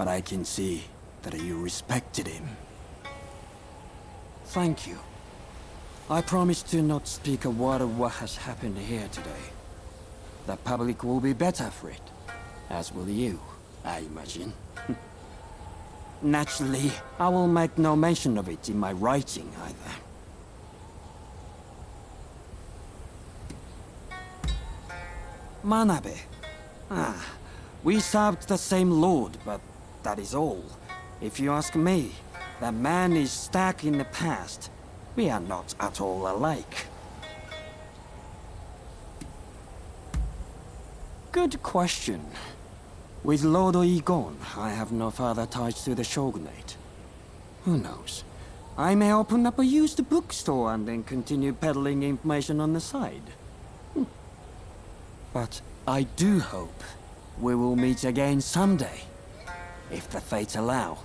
but I can see that you respected him. Thank you. I promise to not speak a word of what has happened here today. The public will be better for it, as will you, I imagine. Naturally, I will make no mention of it in my writing either. Manabe. We served the same lord, but that is all. If you ask me, that man is stuck in the past. We are not at all alike. Good question. With Lord Oi gone, I have no further ties to the shogunate. Who knows? I may open up a used bookstore and then continue peddling information on the side. But I do hope we will meet again someday, if the fates allow.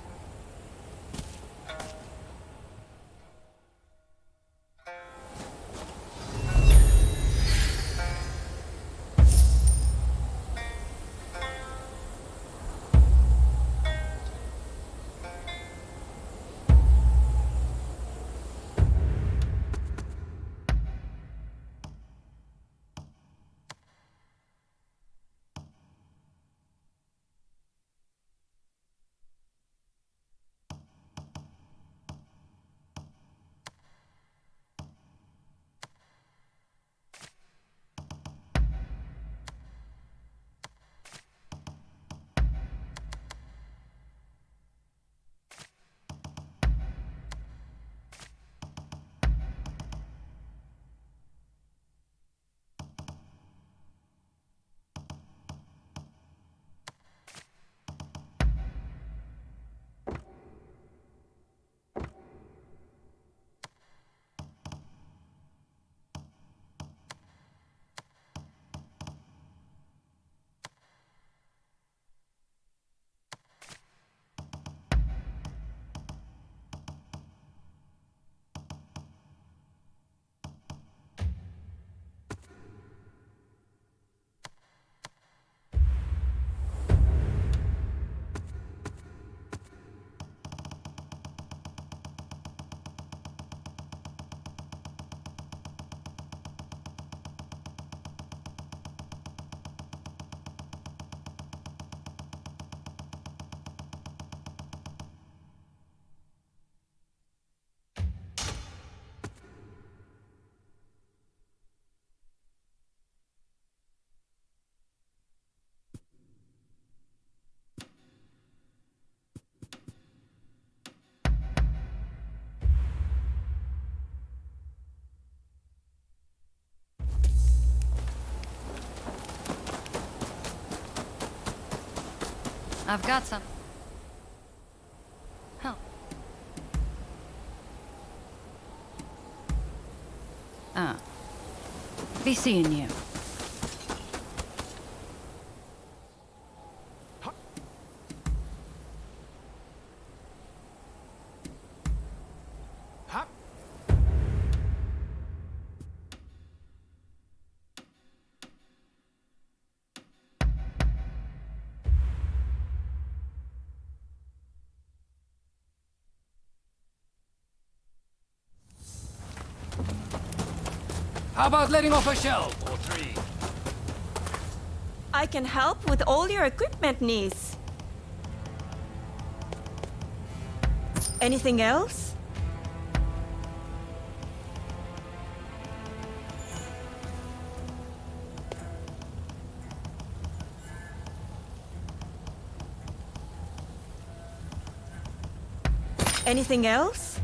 I've got some. Help. Be seeing you. How about letting off a shell or three? I can help with all your equipment needs. Anything else? Anything else?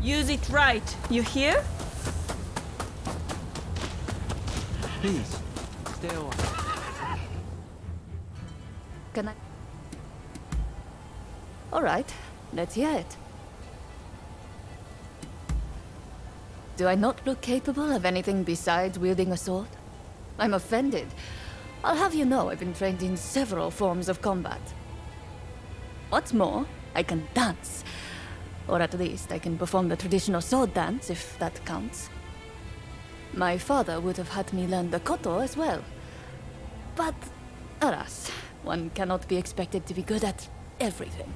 Use it right, you hear? Please, stay away. Can I? All right, let's hear it. Do I not look capable of anything besides wielding a sword? I'm offended. I'll have you know I've been trained in several forms of combat. What's more, I can dance. Or at least I can perform the traditional sword dance, if that counts. My father would have had me learn the koto as well. But One cannot be expected to be good at everything.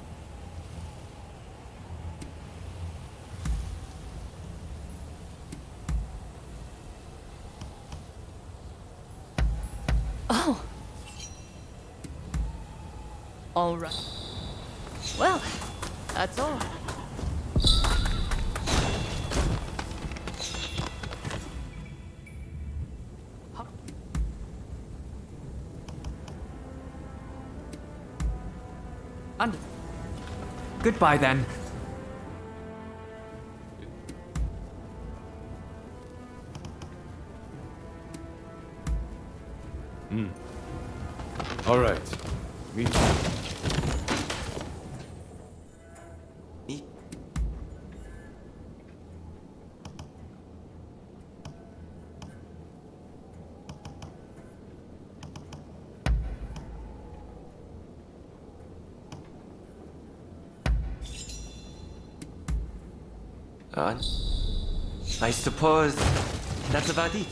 Oh. All right. Well, that's all. And goodbye then. All right. Meet you. I suppose that's about it.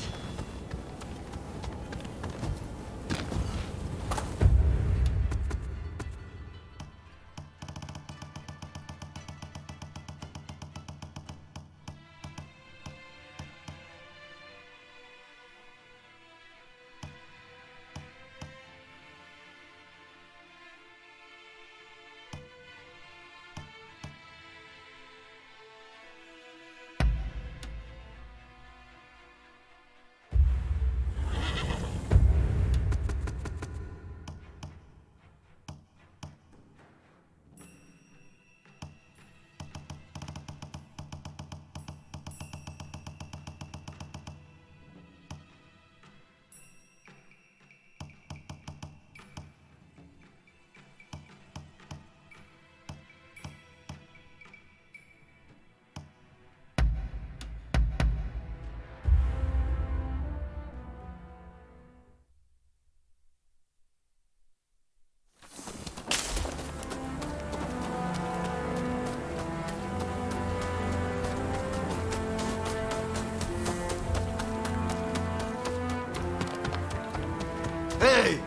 Hey!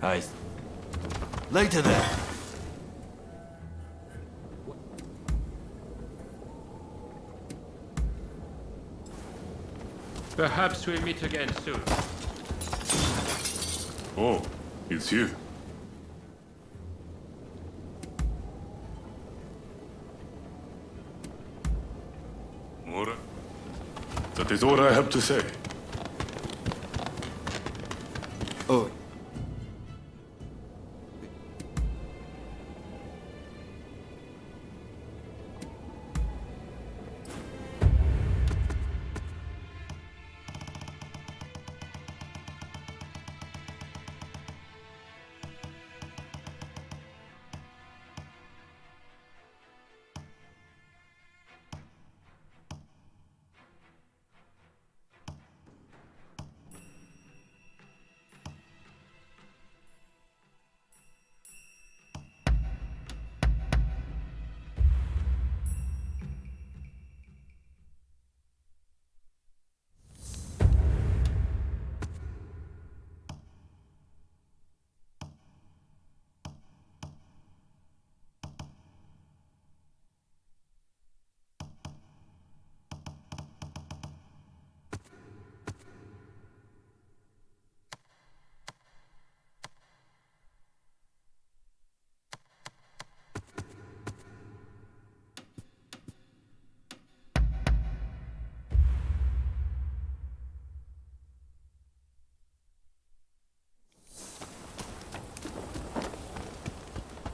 Hi. Later then. Perhaps we'll meet again soon. Oh, it's you. All right. That is all I have to say. Oh.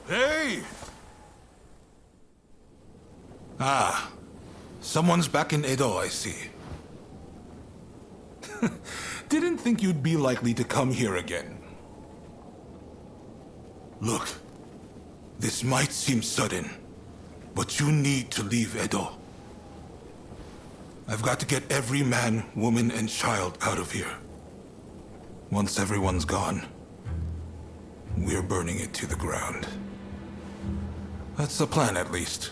Hey! Ah, someone's back in Edo, I see. Didn't think you'd be likely to come here again. Look, this might seem sudden, but you need to leave Edo. I've got to get every man, woman, and child out of here. Once everyone's gone, we're burning it to the ground. That's the plan, at least.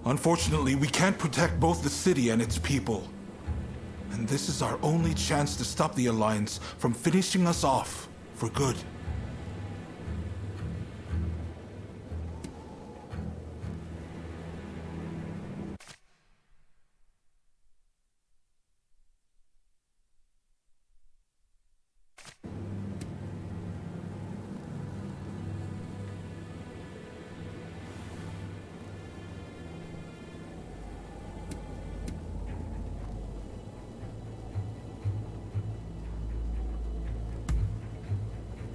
Unfortunately, we can't protect both the city and its people. And this is our only chance to stop the Alliance from finishing us off for good.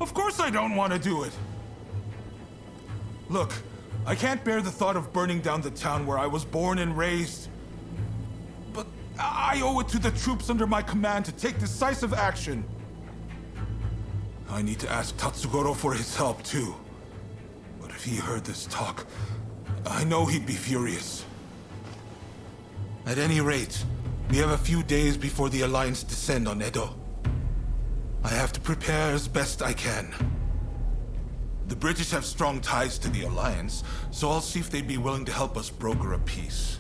Of course I don't want to do it! Look, I can't bear the thought of burning down the town where I was born and raised. But I owe it to the troops under my command to take decisive action. I need to ask Tatsugoro for his help too. But if he heard this talk, I know he'd be furious. At any rate, we have a few days before the Alliance descend on Edo. I have to prepare as best I can. The British have strong ties to the Alliance, so I'll see if they'd be willing to help us broker a peace.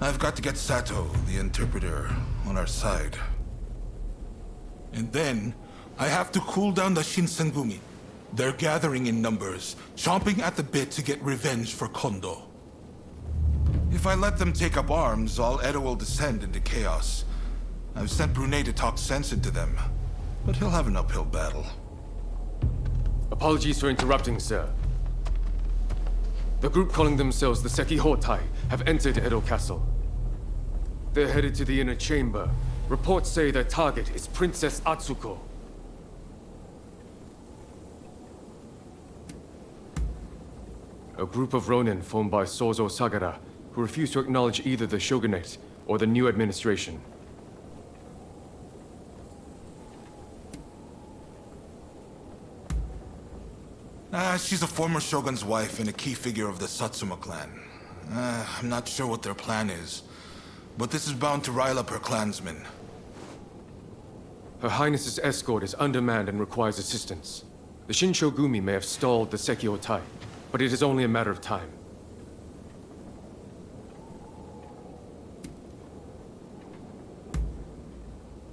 I've got to get Sato, the interpreter, on our side. And then, I have to cool down the Shinsengumi. They're gathering in numbers, chomping at the bit to get revenge for Kondo. If I let them take up arms, all Edo will descend into chaos. I've sent Brunei to talk sense into them, but he'll have an uphill battle. Apologies for interrupting, sir. The group calling themselves the Sekihotai have entered Edo Castle. They're headed to the inner chamber. Reports say their target is Princess Atsuko. A group of Ronin formed by Sozo Sagara, who refuse to acknowledge either the shogunate or the new administration. She's a former shogun's wife and a key figure of the Satsuma clan. I'm not sure what their plan is, but this is bound to rile up her clansmen. Her Highness's escort is undermanned and requires assistance. The Shinshogumi may have stalled the Sekihotai, but it is only a matter of time.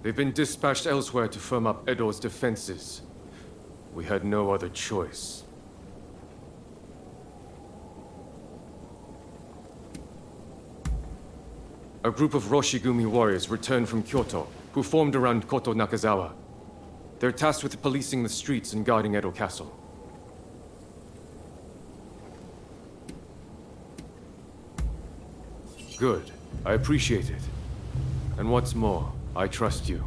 They've been dispatched elsewhere to firm up Edo's defenses. We had no other choice. A group of Roshigumi warriors returned from Kyoto, who formed around Koto Nakazawa. They're tasked with policing the streets and guarding Edo Castle. Good. I appreciate it. And what's more, I trust you.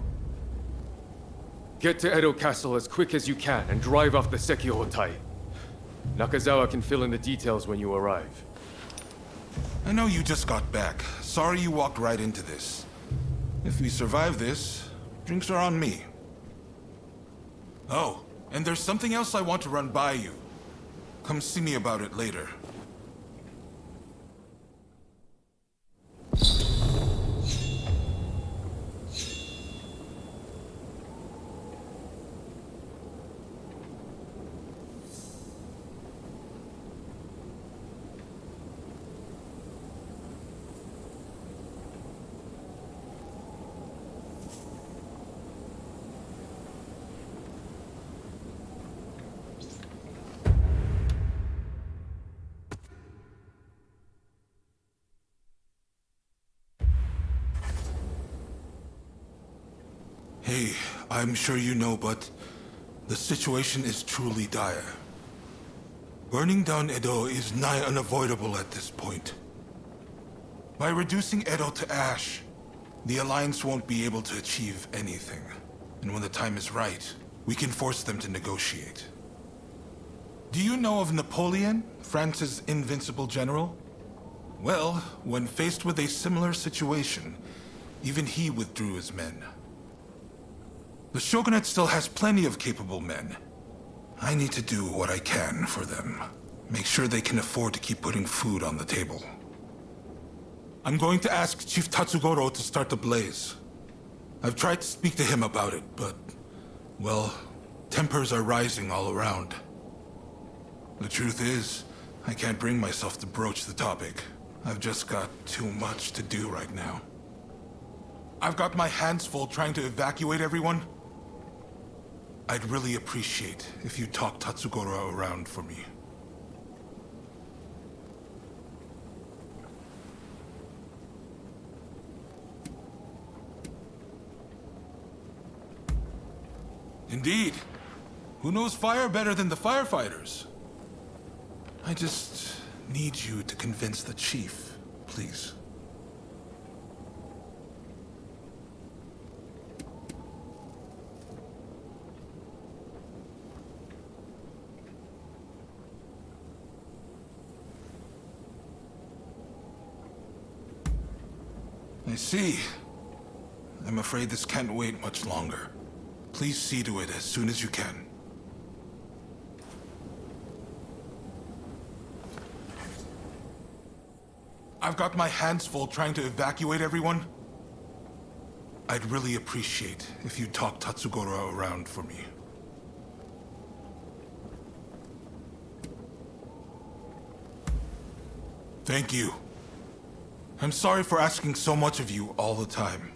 Get to Edo Castle as quick as you can and drive off the Sekihotai. Nakazawa can fill in the details when you arrive. I know you just got back. Sorry you walked right into this. If we survive this, drinks are on me. Oh, and there's something else I want to run by you. Come see me about it later. Hey, I'm sure you know, but the situation is truly dire. Burning down Edo is nigh unavoidable at this point. By reducing Edo to ash, the Alliance won't be able to achieve anything. And when the time is right, we can force them to negotiate. Do you know of Napoleon, France's invincible general? Well, when faced with a similar situation, even he withdrew his men. The Shogunate still has plenty of capable men. I need to do what I can for them. Make sure they can afford to keep putting food on the table. I'm going to ask Chief Tatsugoro to start the blaze. I've tried to speak to him about it, but, well, tempers are rising all around. The truth is, I can't bring myself to broach the topic. I've just got too much to do right now. I've got my hands full trying to evacuate everyone. I'd really appreciate if you talk Tatsugoro around for me. Indeed. Who knows fire better than the firefighters? I just need you to convince the chief, please. I see. I'm afraid this can't wait much longer. Please see to it as soon as you can. I've got my hands full trying to evacuate everyone. I'd really appreciate if you'd talk Tatsugoro around for me. Thank you. I'm sorry for asking so much of you all the time.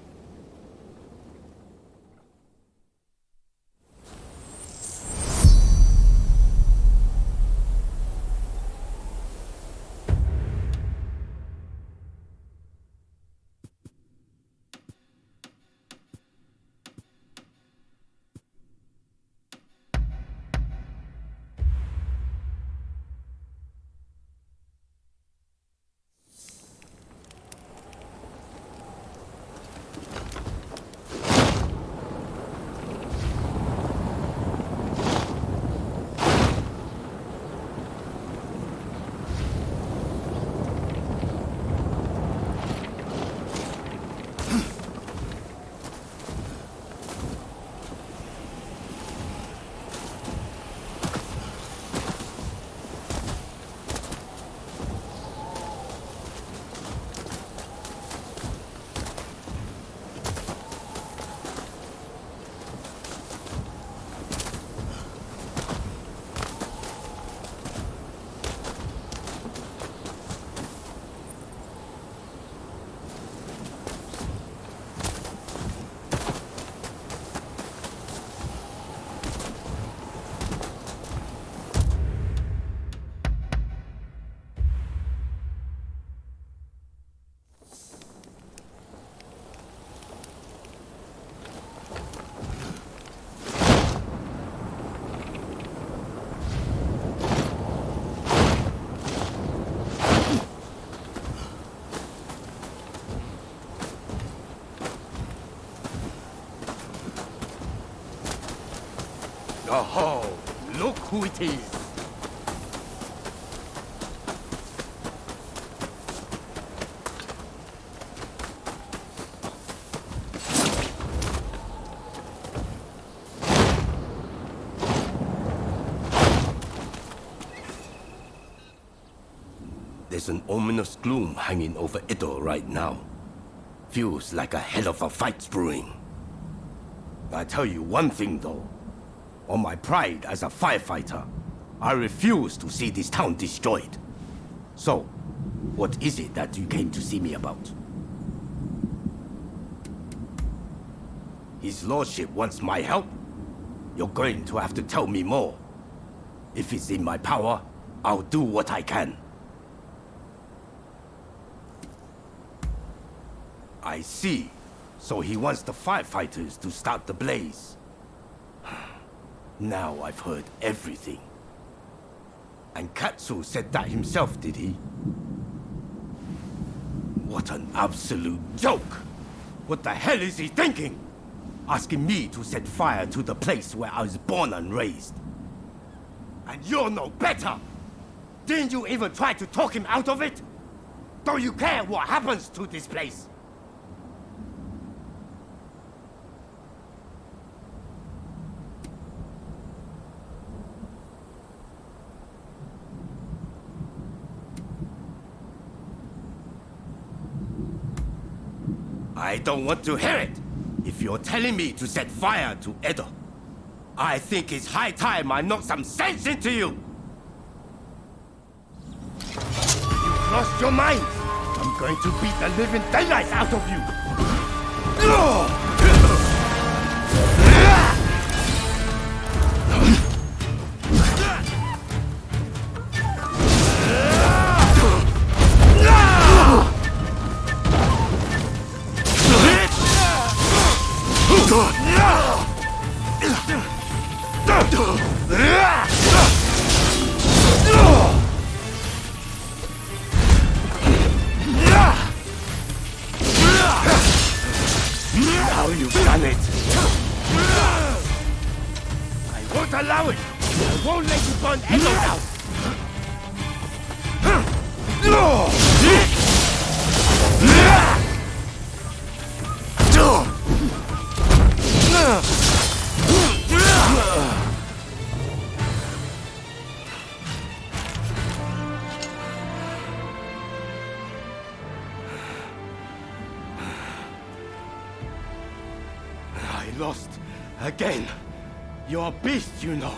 Oh, look who it is. There's an ominous gloom hanging over Edo right now. Feels like a hell of a fight's brewing. I tell you one thing though. On my pride as a firefighter, I refuse to see this town destroyed. So, what is it that you came to see me about? His Lordship wants my help? You're going to have to tell me more. If it's in my power, I'll do what I can. I see. So he wants the firefighters to start the blaze. Now I've heard everything. And Katsu said that himself, did he? What an absolute joke! What the hell is he thinking? Asking me to set fire to the place where I was born and raised. And you're no better! Didn't you even try to talk him out of it? Don't you care what happens to this place? I don't want to hear it! If you're telling me to set fire to Edo, I think it's high time I knock some sense into you! You've lost your mind! I'm going to beat the living daylights out of you! Now you've done it! I won't allow it! I won't let you burn Edo down! I lost again. You're a beast, you know.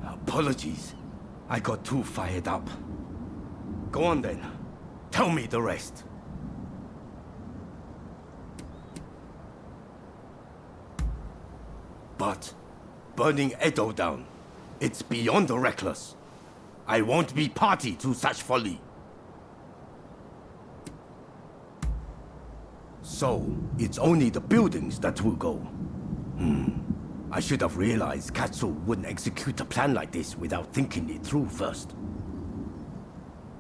Apologies. I got too fired up. Go on then. Tell me the rest. But burning Edo down, it's beyond the reckless. I won't be party to such folly. So, it's only the buildings that will go. I should have realized Katsu wouldn't execute a plan like this without thinking it through first.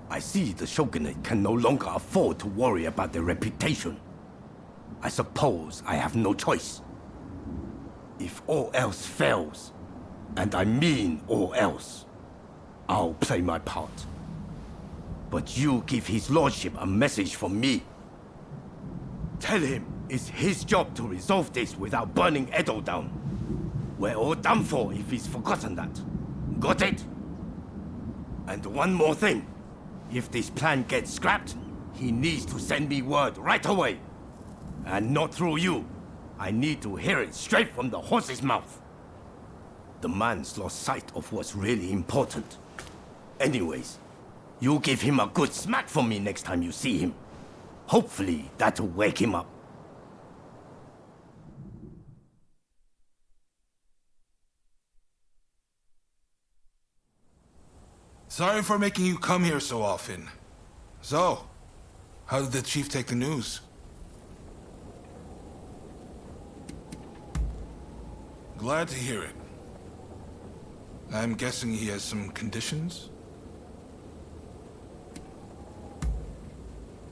I see the Shogunate can no longer afford to worry about their reputation. I suppose I have no choice. If all else fails, and I mean all else, I'll play my part. But you give his lordship a message from me. Tell him it's his job to resolve this without burning Edo down. We're all done for if he's forgotten that. Got it? And one more thing. If this plan gets scrapped, he needs to send me word right away. And not through you. I need to hear it straight from the horse's mouth. The man's lost sight of what's really important. Anyways, you give him a good smack for me next time you see him. Hopefully, that'll wake him up. Sorry for making you come here so often. So, how did the chief take the news? Glad to hear it. I'm guessing he has some conditions?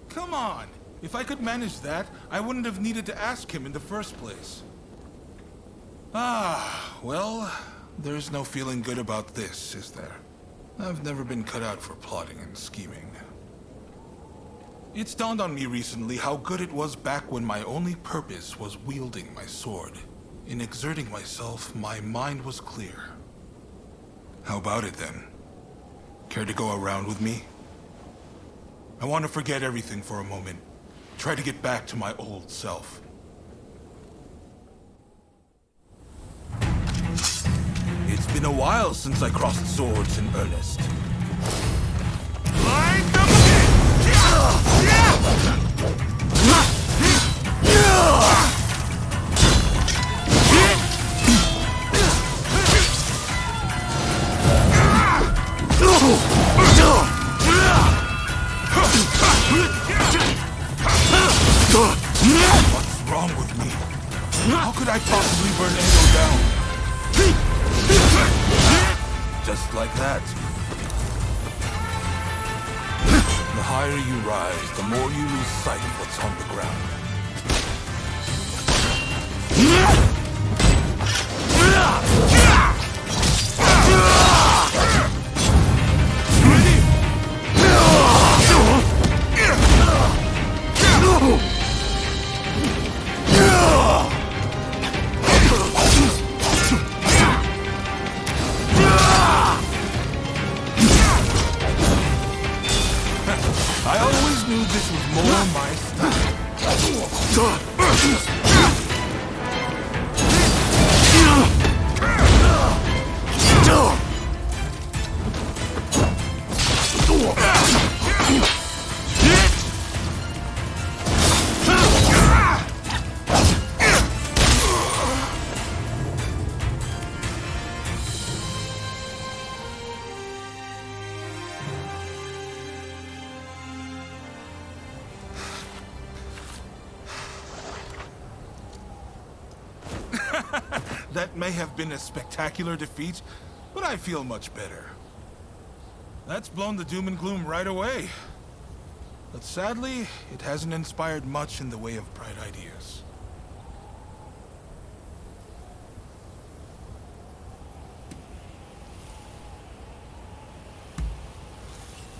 Come on! If I could manage that, I wouldn't have needed to ask him in the first place. Ah, well, there's no feeling good about this, is there? I've never been cut out for plotting and scheming. It's dawned on me recently how good it was back when my only purpose was wielding my sword. In exerting myself, my mind was clear. How about it then? Care to go around with me? I want to forget everything for a moment. Try to get back to my old self. It's been a while since I crossed swords in earnest. What's wrong with me? How could I possibly burn Edo down? Just like that. The higher you rise, the more you lose sight of what's on the ground. I always knew this was more my style. That may have been a spectacular defeat, but I feel much better. That's blown the doom and gloom right away. But sadly, it hasn't inspired much in the way of bright ideas.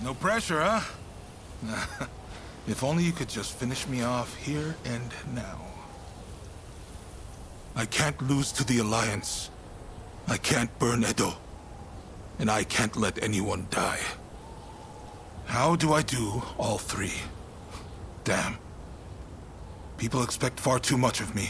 No pressure, huh? If only you could just finish me off here and now. I can't lose to the Alliance. I can't burn Edo. And I can't let anyone die. How do I do all three? Damn. People expect far too much of me.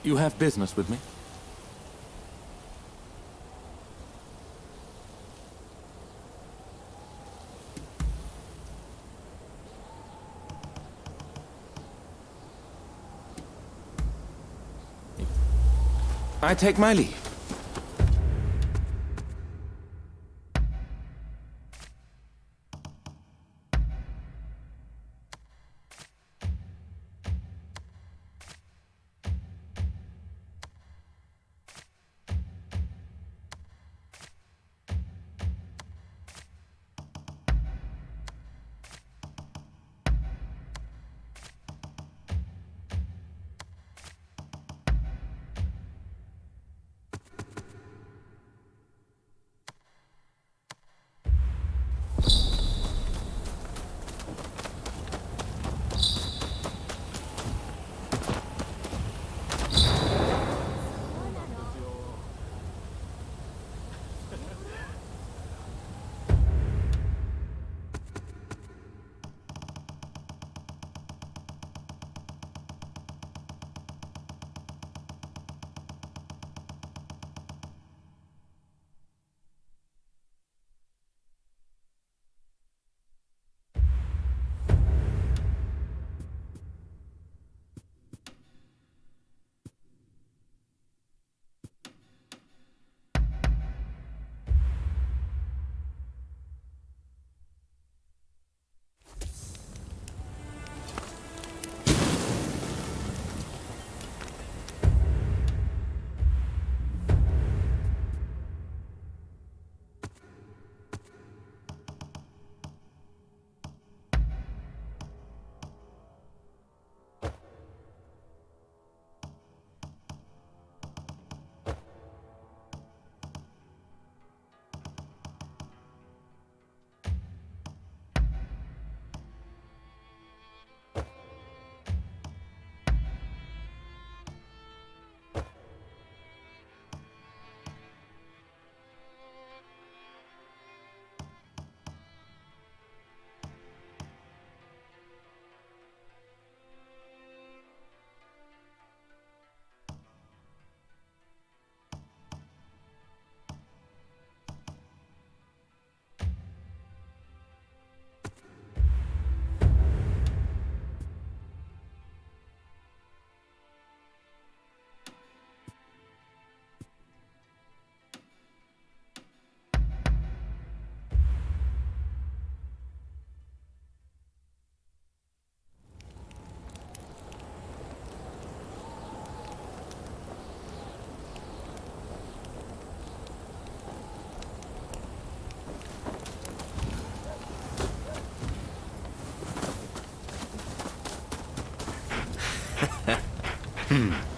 You have business with me? I take my leave.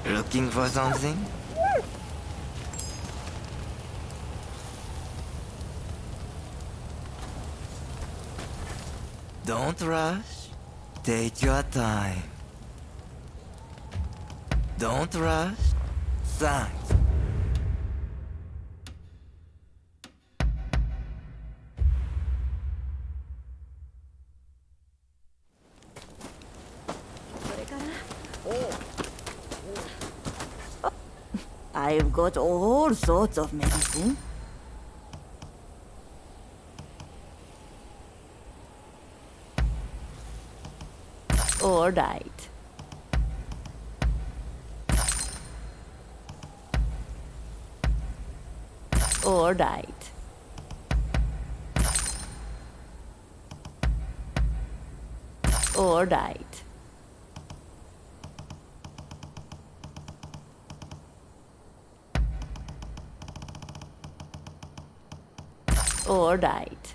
Looking for something? Don't rush. Take your time. Don't rush. Thanks. I've got all sorts of medicine. All right. All right. All right. All right.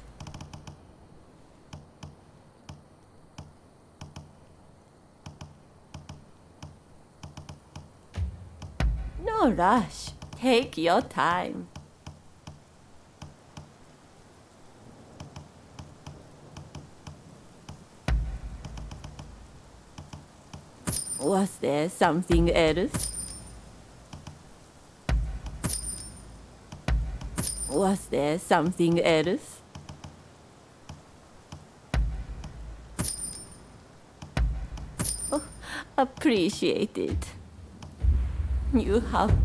No rush. Take your time. Was there something else? Was there something else? Oh, appreciate it. You have.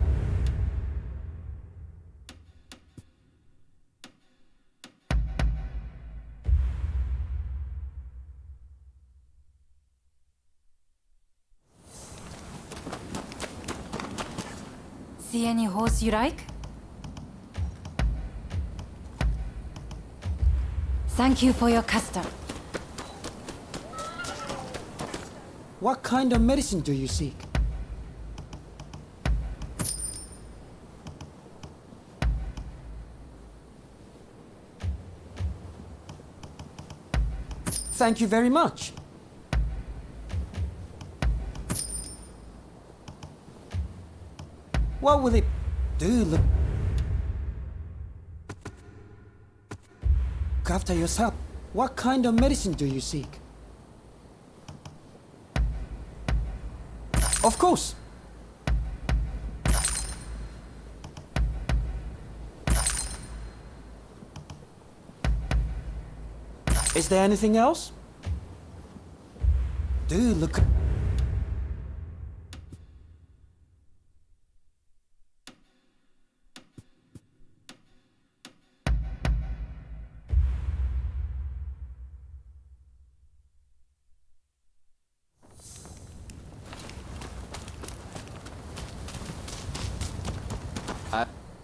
See any horse you like? Thank you for your custom. What kind of medicine do you seek? Thank you very much. What will it do? Look after yourself. What kind of medicine do you seek? Of course. Is there anything else? Do look.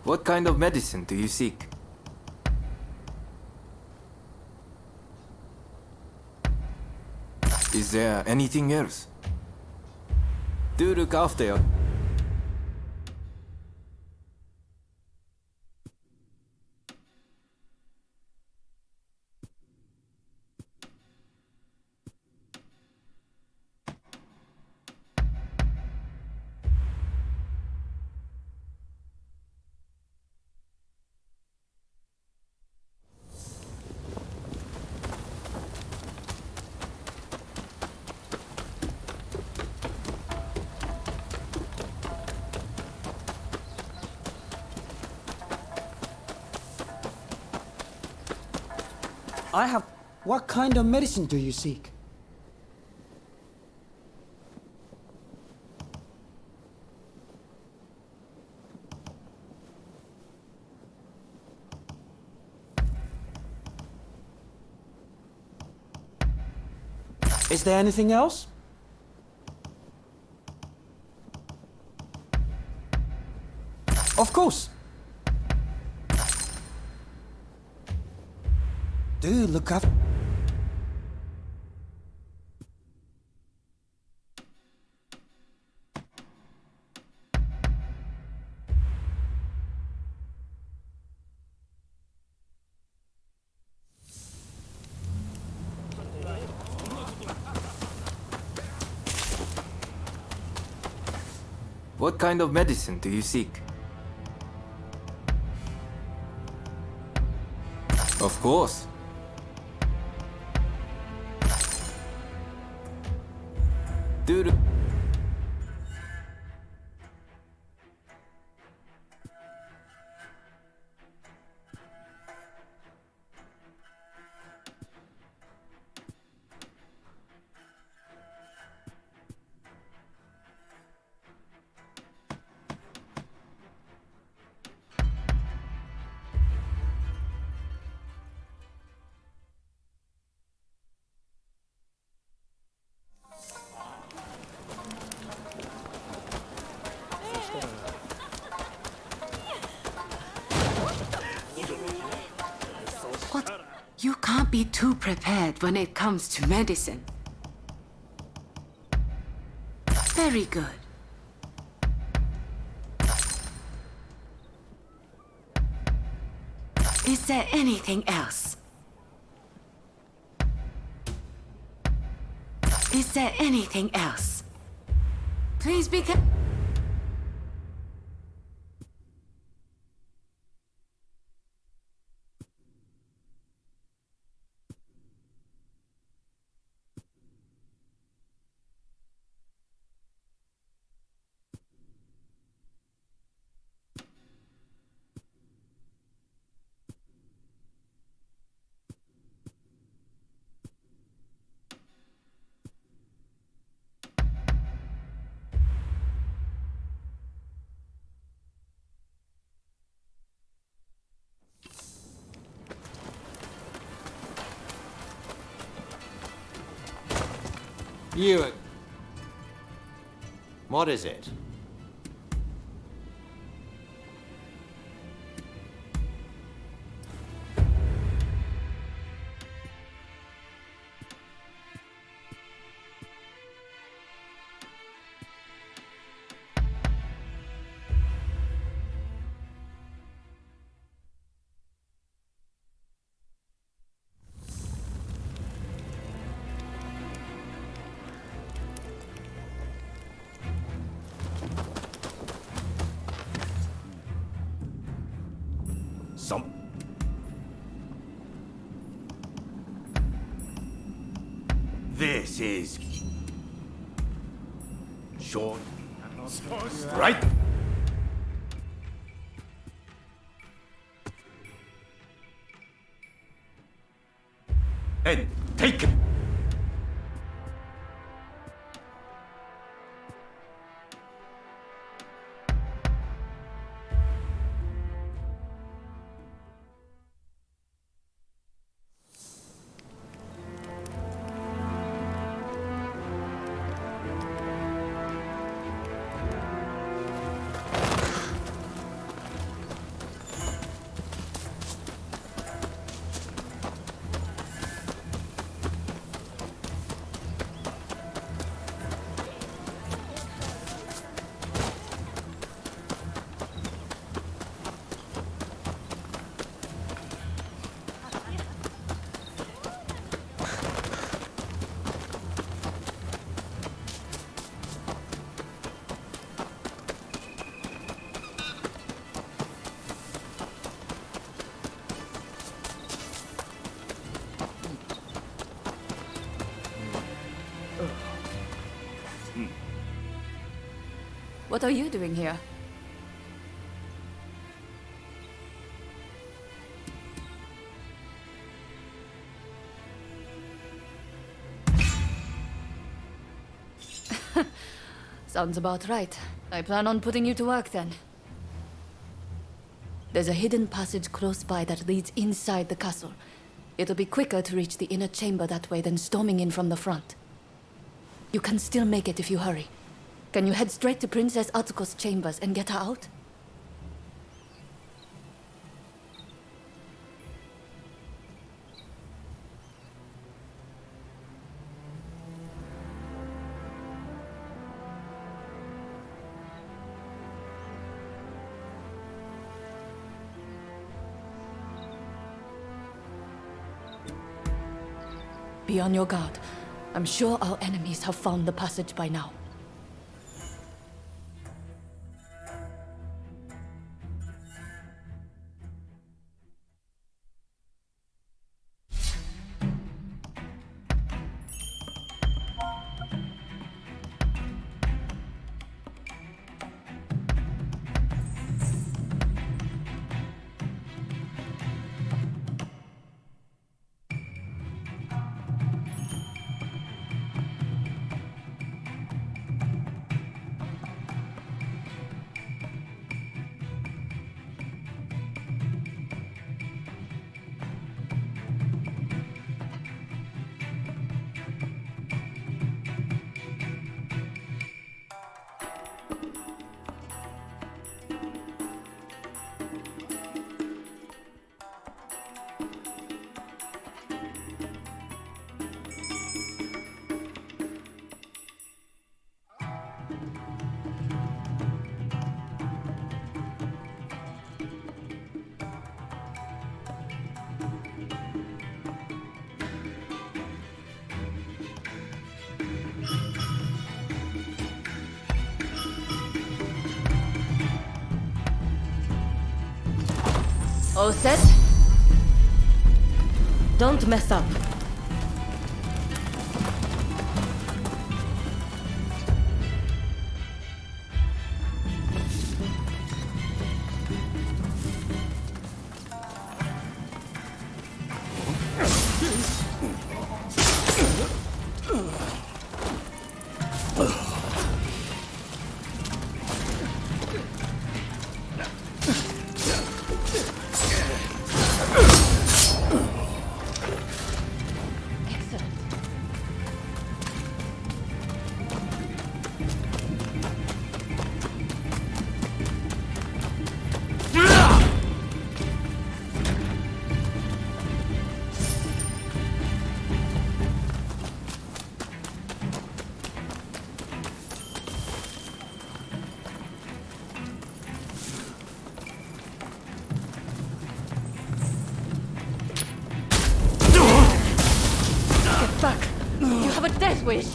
What kind of medicine do you seek? Is there anything else? Do look after your... I have. What kind of medicine do you seek? Is there anything else? Of course. Do look after. What kind of medicine do you seek? Of course. Dude. What? You can't be too prepared when it comes to medicine. Very good. Is there anything else? Is there anything else? Please be careful. Ewan. What is it? This is short, right? And take it. What are you doing here? Sounds about right. I plan on putting you to work then. There's a hidden passage close by that leads inside the castle. It'll be quicker to reach the inner chamber that way than storming in from the front. You can still make it if you hurry. Can you head straight to Princess Atsuko's chambers and get her out? Be on your guard. I'm sure our enemies have found the passage by now. All set? Don't mess up. You have a death wish!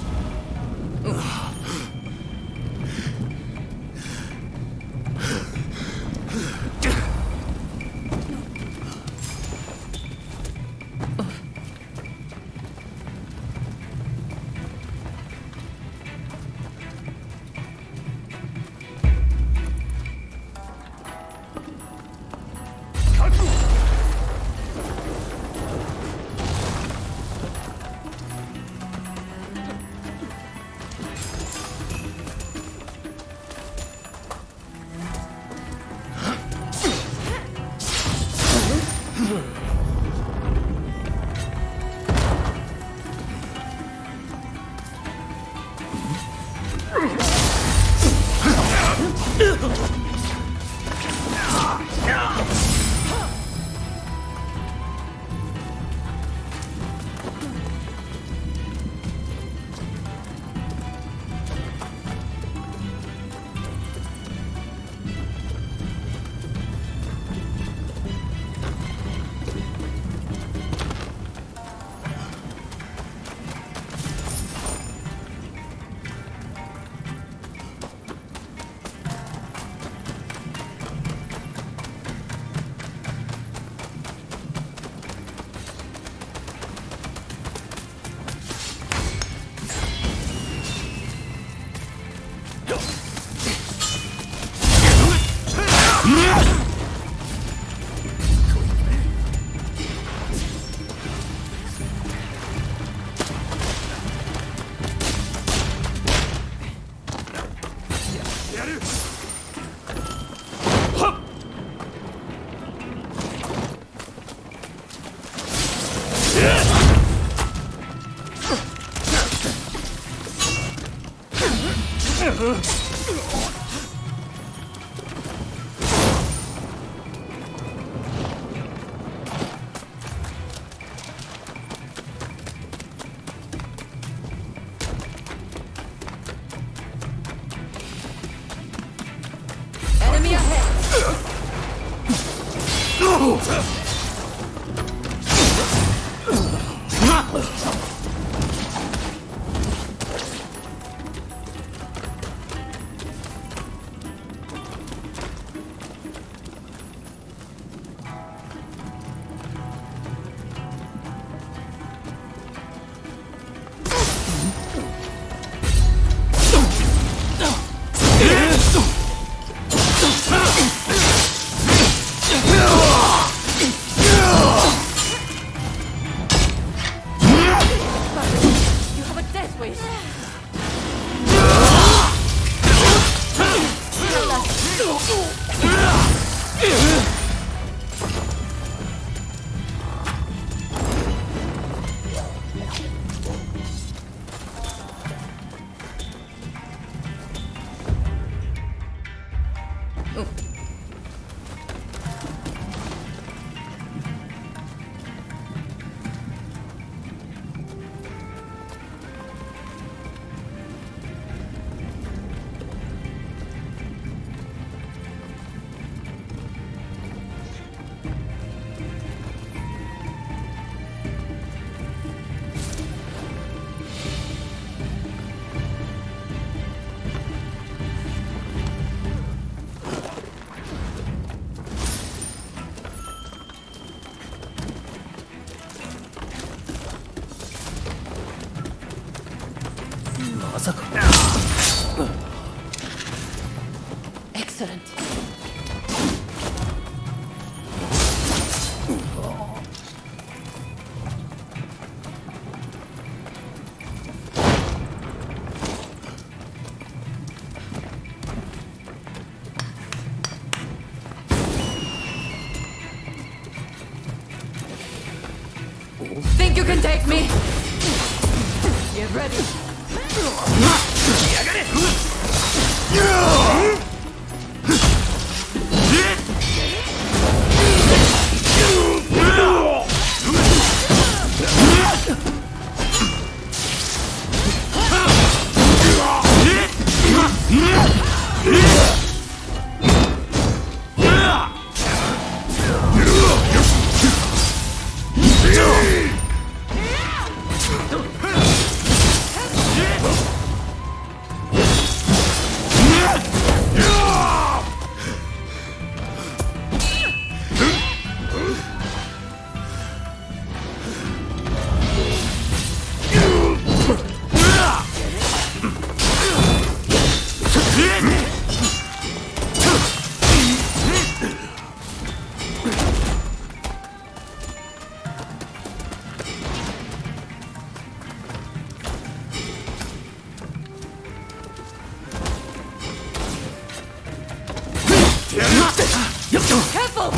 Enemy ahead! まさか。 Excellent. Think you can take me? Get ready. Careful!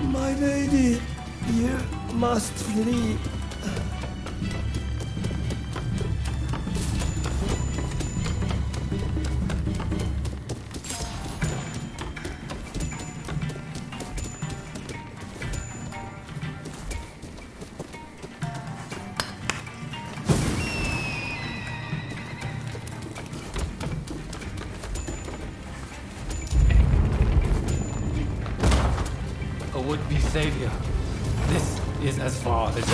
My lady, you must flee. A would-be savior. This is as far as you go.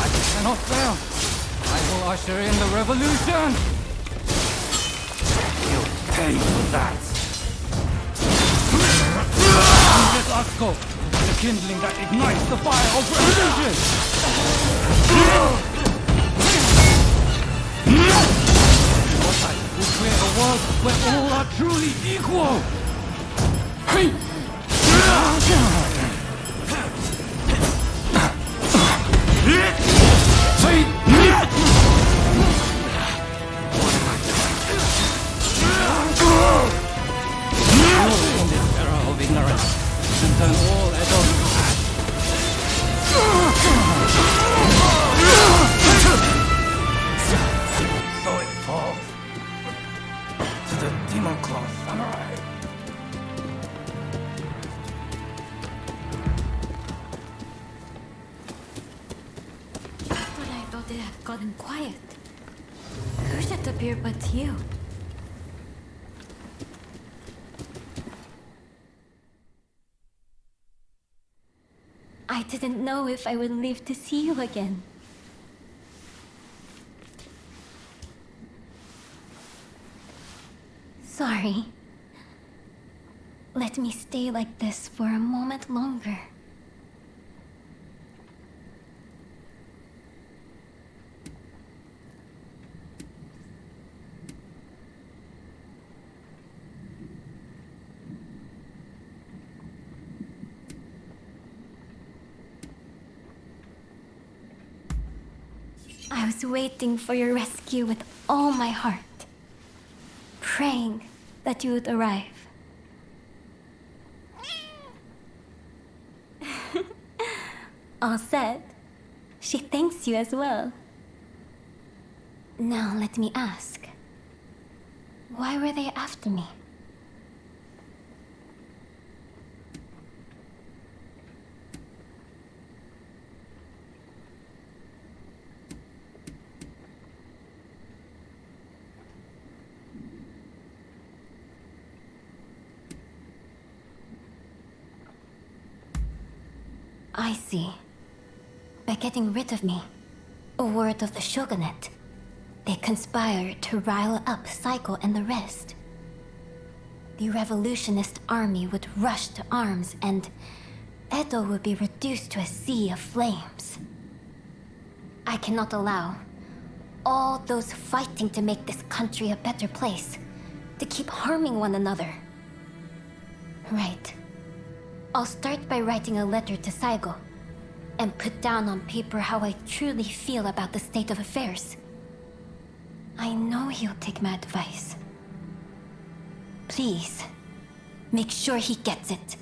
I cannot fail. I will usher in the revolution. You'll pay for that. This Asko, the kindling that ignites the fire of revolution. Will create a world where all are truly equal! Hey! In this era of ignorance, and turn all Edo to ash. So it falls to the demon claw samurai. But I thought it had gotten quiet. Who should appear but you? I didn't know if I would live to see you again. Sorry. Let me stay like this for a moment longer. I was waiting for your rescue with all my heart, praying that you would arrive. All said, she thanks you as well. Now let me ask, why were they after me? I see. By getting rid of me, a word of the shogunate, they conspired to rile up Saiko and the rest. The revolutionist army would rush to arms and Edo would be reduced to a sea of flames. I cannot allow all those fighting to make this country a better place to keep harming one another. Right. I'll start by writing a letter to Saigo and put down on paper how I truly feel about the state of affairs. I know he'll take my advice. Please, make sure he gets it.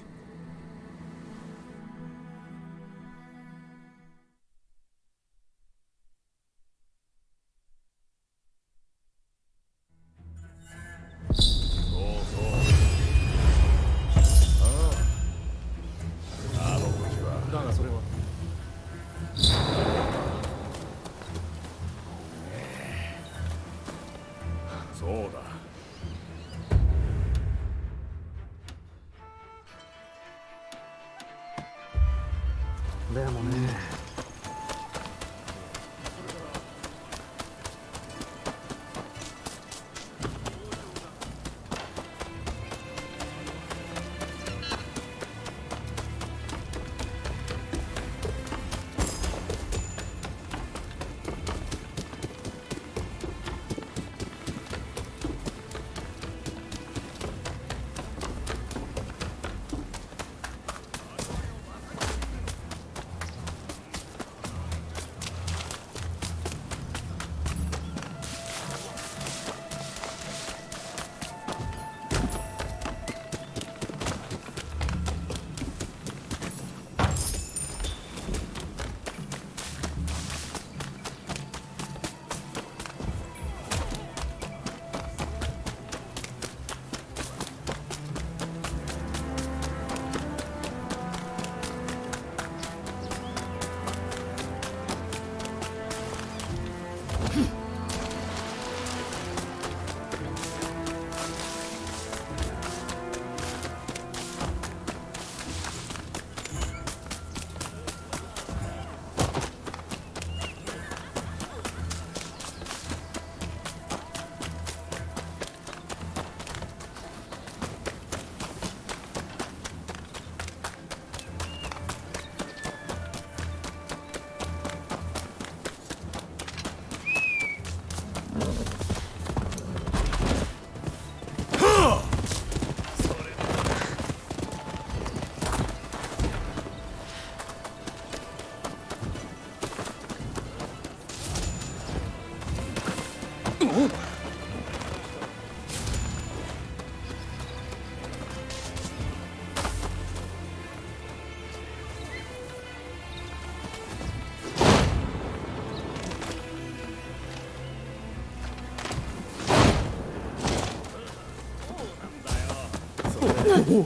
Hello.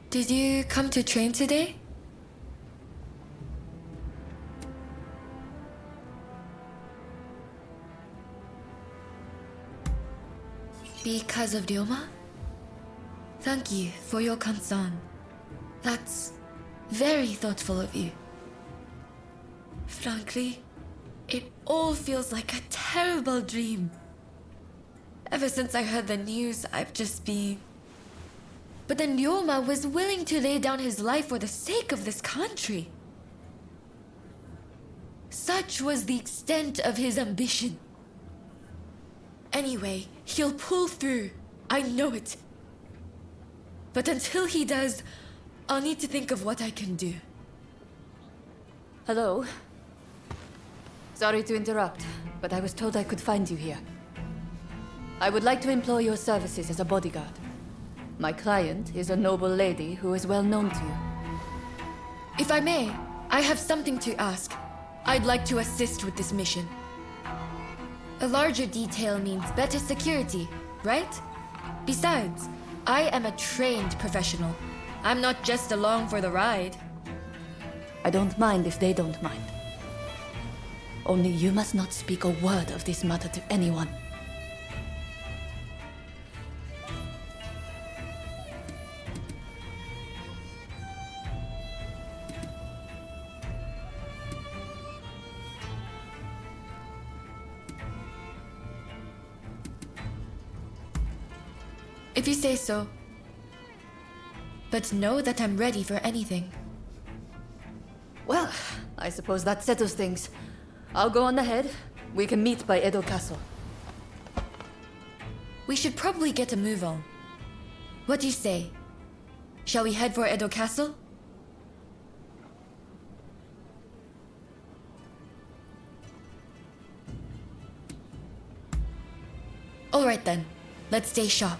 Did you come to train today? Because of Ryoma? Thank you for your concern. That's very thoughtful of you. Frankly, it all feels like a terrible dream. Ever since I heard the news, I've just been... But then Ryoma was willing to lay down his life for the sake of this country. Such was the extent of his ambition. Anyway, he'll pull through. I know it. But until he does, I'll need to think of what I can do. Hello. Sorry to interrupt, but I was told I could find you here. I would like to employ your services as a bodyguard. My client is a noble lady who is well known to you. If I may, I have something to ask. I'd like to assist with this mission. A larger detail means better security, right? Besides, I am a trained professional. I'm not just along for the ride. I don't mind if they don't mind. Only you must not speak a word of this matter to anyone. If you say so. But know that I'm ready for anything. Well, I suppose that settles things. I'll go on ahead. We can meet by Edo Castle. We should probably get a move on. What do you say? Shall we head for Edo Castle? Alright then, let's stay sharp.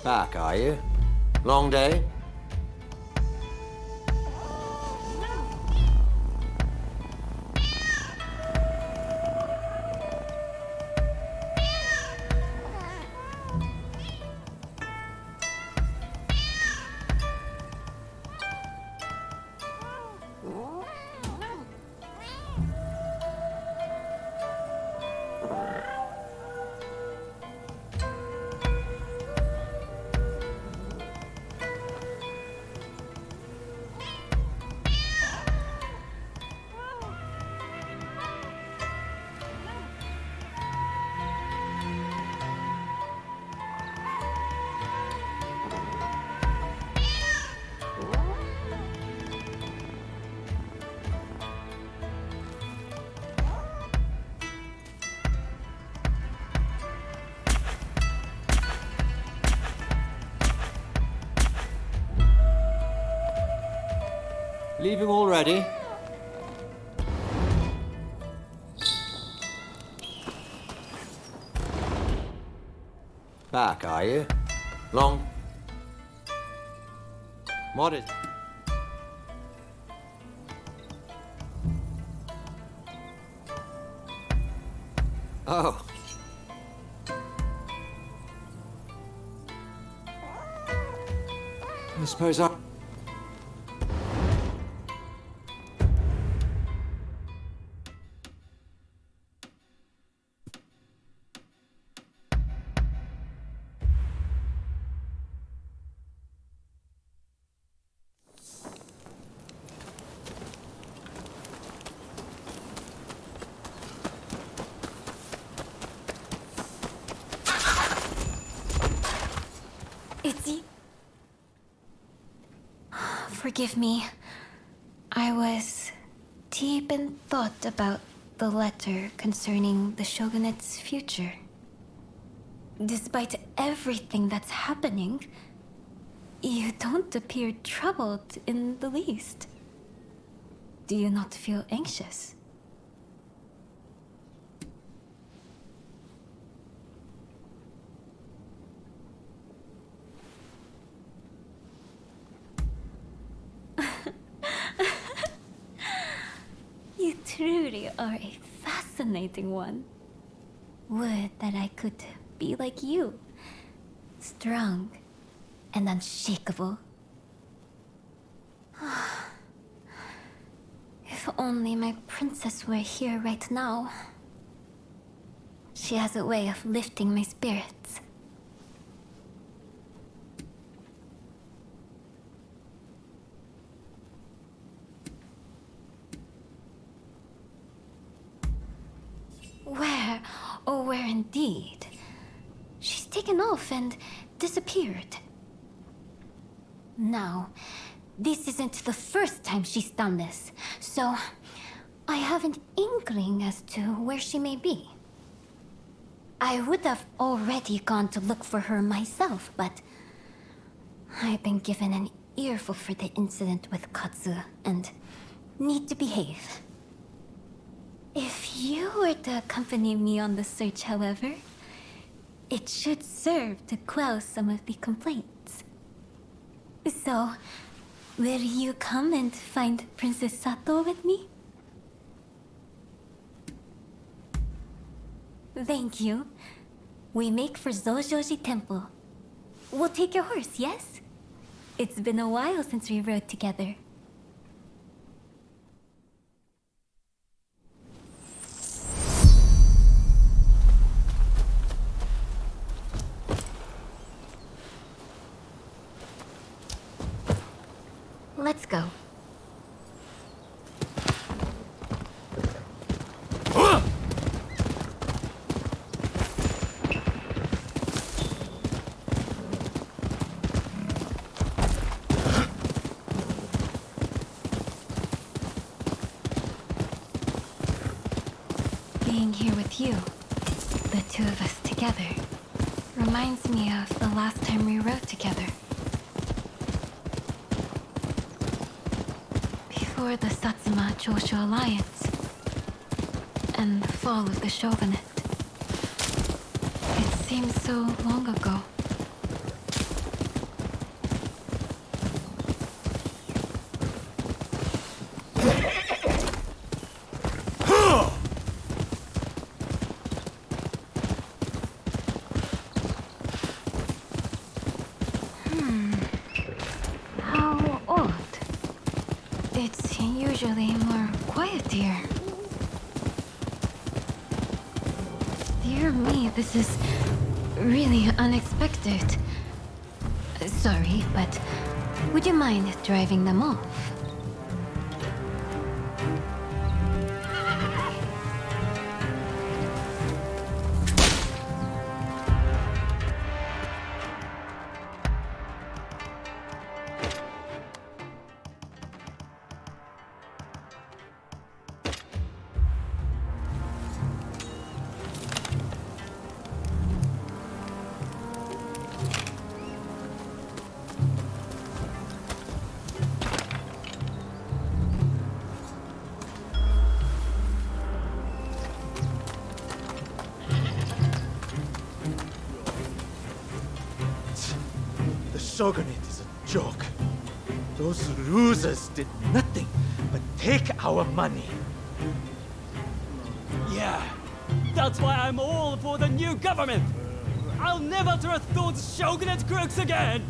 Back, are you? Long day? Leaving already? Back, are you? Long? What is... Oh. I suppose I... Forgive me. I was deep in thought about the letter concerning the shogunate's future. Despite everything that's happening, you don't appear troubled in the least. Do you not feel anxious? You truly are a fascinating one. Would that I could be like you. Strong and unshakable. If only my princess were here right now. She has a way of lifting my spirits. Where, oh where indeed? She's taken off and disappeared. Now, this isn't the first time she's done this, so I have an inkling as to where she may be. I would have already gone to look for her myself, but I've been given an earful for the incident with Katsu and need to behave. If you were to accompany me on the search, however, it should serve to quell some of the complaints. So, will you come and find Princess Sato with me? Thank you. We make for Zojoji Temple. We'll take your horse, yes? It's been a while since we rode together. Let's go. Being here with you, the two of us together, reminds me of the last time we rode together. Before the Satsuma-Choshu alliance and the fall of the shogunate. It seems so long ago. It's usually more quiet here. Dear me, this is really unexpected. Sorry, but would you mind driving them off? The Shogunate is a joke. Those losers did nothing but take our money. Yeah, that's why I'm all for the new government. I'll never trust those Shogunate crooks again.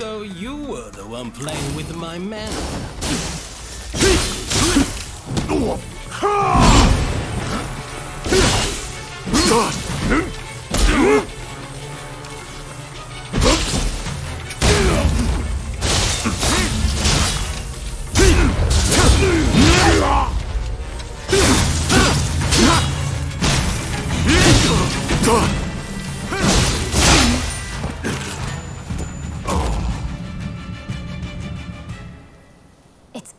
So you were the one playing with my man. Oh.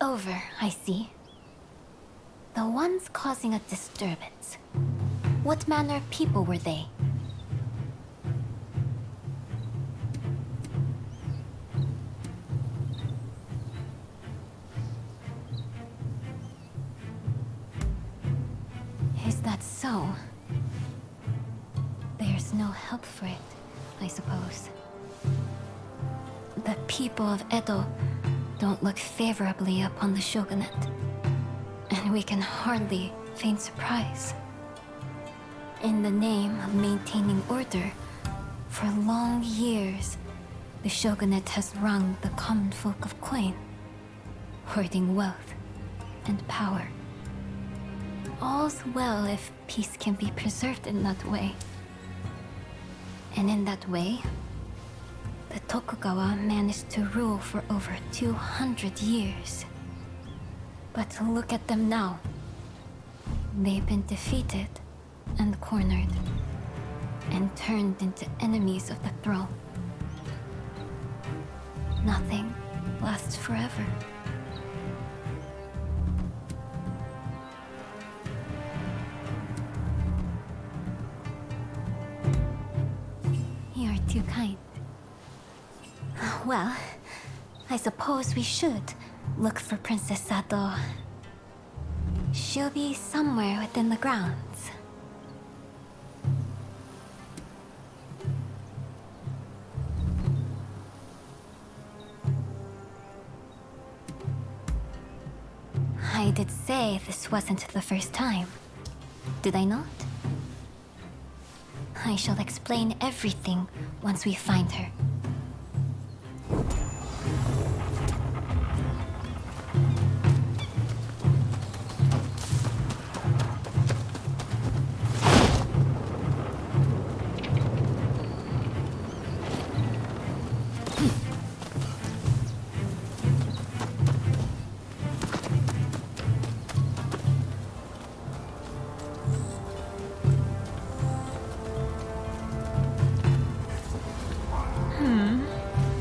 over, I see. The ones causing a disturbance. What manner of people were they? Is that so? There's no help for it, I suppose. The people of Edo don't look favorably upon the shogunate, and we can hardly feign surprise. In the name of maintaining order, for long years, the shogunate has wrung the common folk of coin, hoarding wealth and power. All's well if peace can be preserved in that way. And in that way, the Tokugawa managed to rule for over 200 years. But look at them now. They've been defeated and cornered, and turned into enemies of the throne. Nothing lasts forever. You're too kind. Well, I suppose we should look for Princess Sato. She'll be somewhere within the grounds. I did say this wasn't the first time, did I not? I shall explain everything once we find her.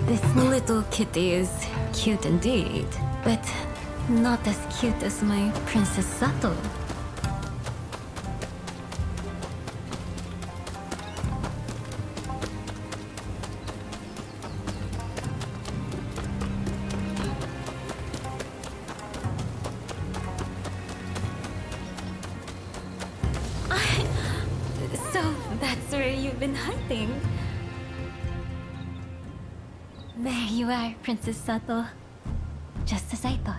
This little kitty is cute indeed, but not as cute as my Princess Sato. So that's where you've been hiding. There you are, Princess Sato. Just as I thought.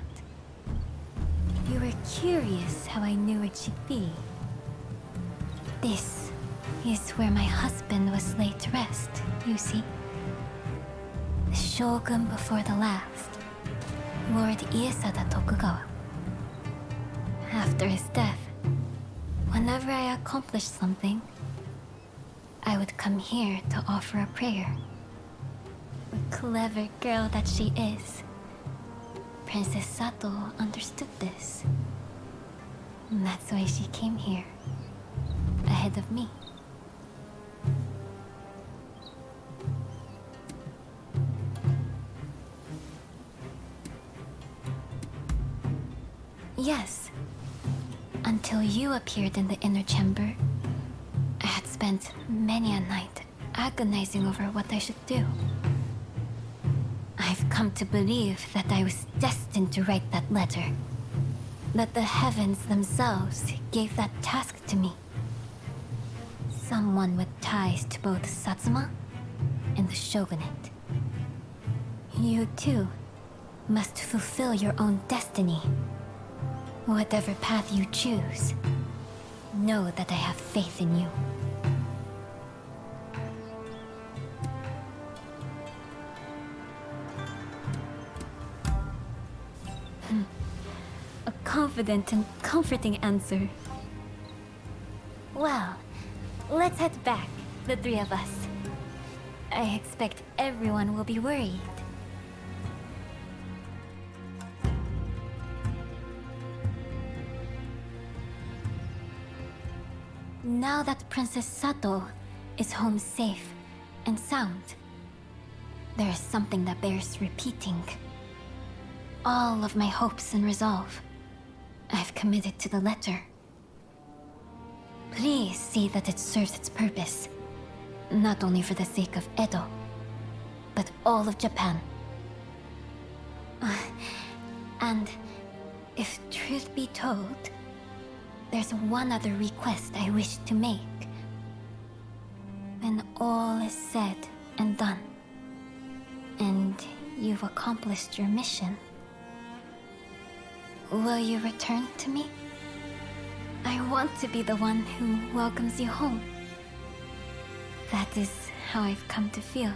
You were curious how I knew where she'd be. This is where my husband was laid to rest, you see. The shogun before the last, Lord Iesada Tokugawa. After his death, whenever I accomplished something, I would come here to offer a prayer. The clever girl that she is, Princess Sato understood this. And that's why she came here, ahead of me. Yes. Until you appeared in the inner chamber, I had spent many a night agonizing over what I should do. I've come to believe that I was destined to write that letter. That the heavens themselves gave that task to me. Someone with ties to both Satsuma and the shogunate. You too must fulfill your own destiny. Whatever path you choose, know that I have faith in you. A confident and comforting answer. Well, let's head back, the three of us. I expect everyone will be worried. Now that Princess Sato is home safe and sound, there is something that bears repeating. all of my hopes and resolve. I've committed to the letter. Please see that it serves its purpose, not only for the sake of Edo, but all of Japan. And if truth be told, there's one other request I wish to make. When all is said and done, and you've accomplished your mission, will you return to me? I want to be the one who welcomes you home. That is how I've come to feel.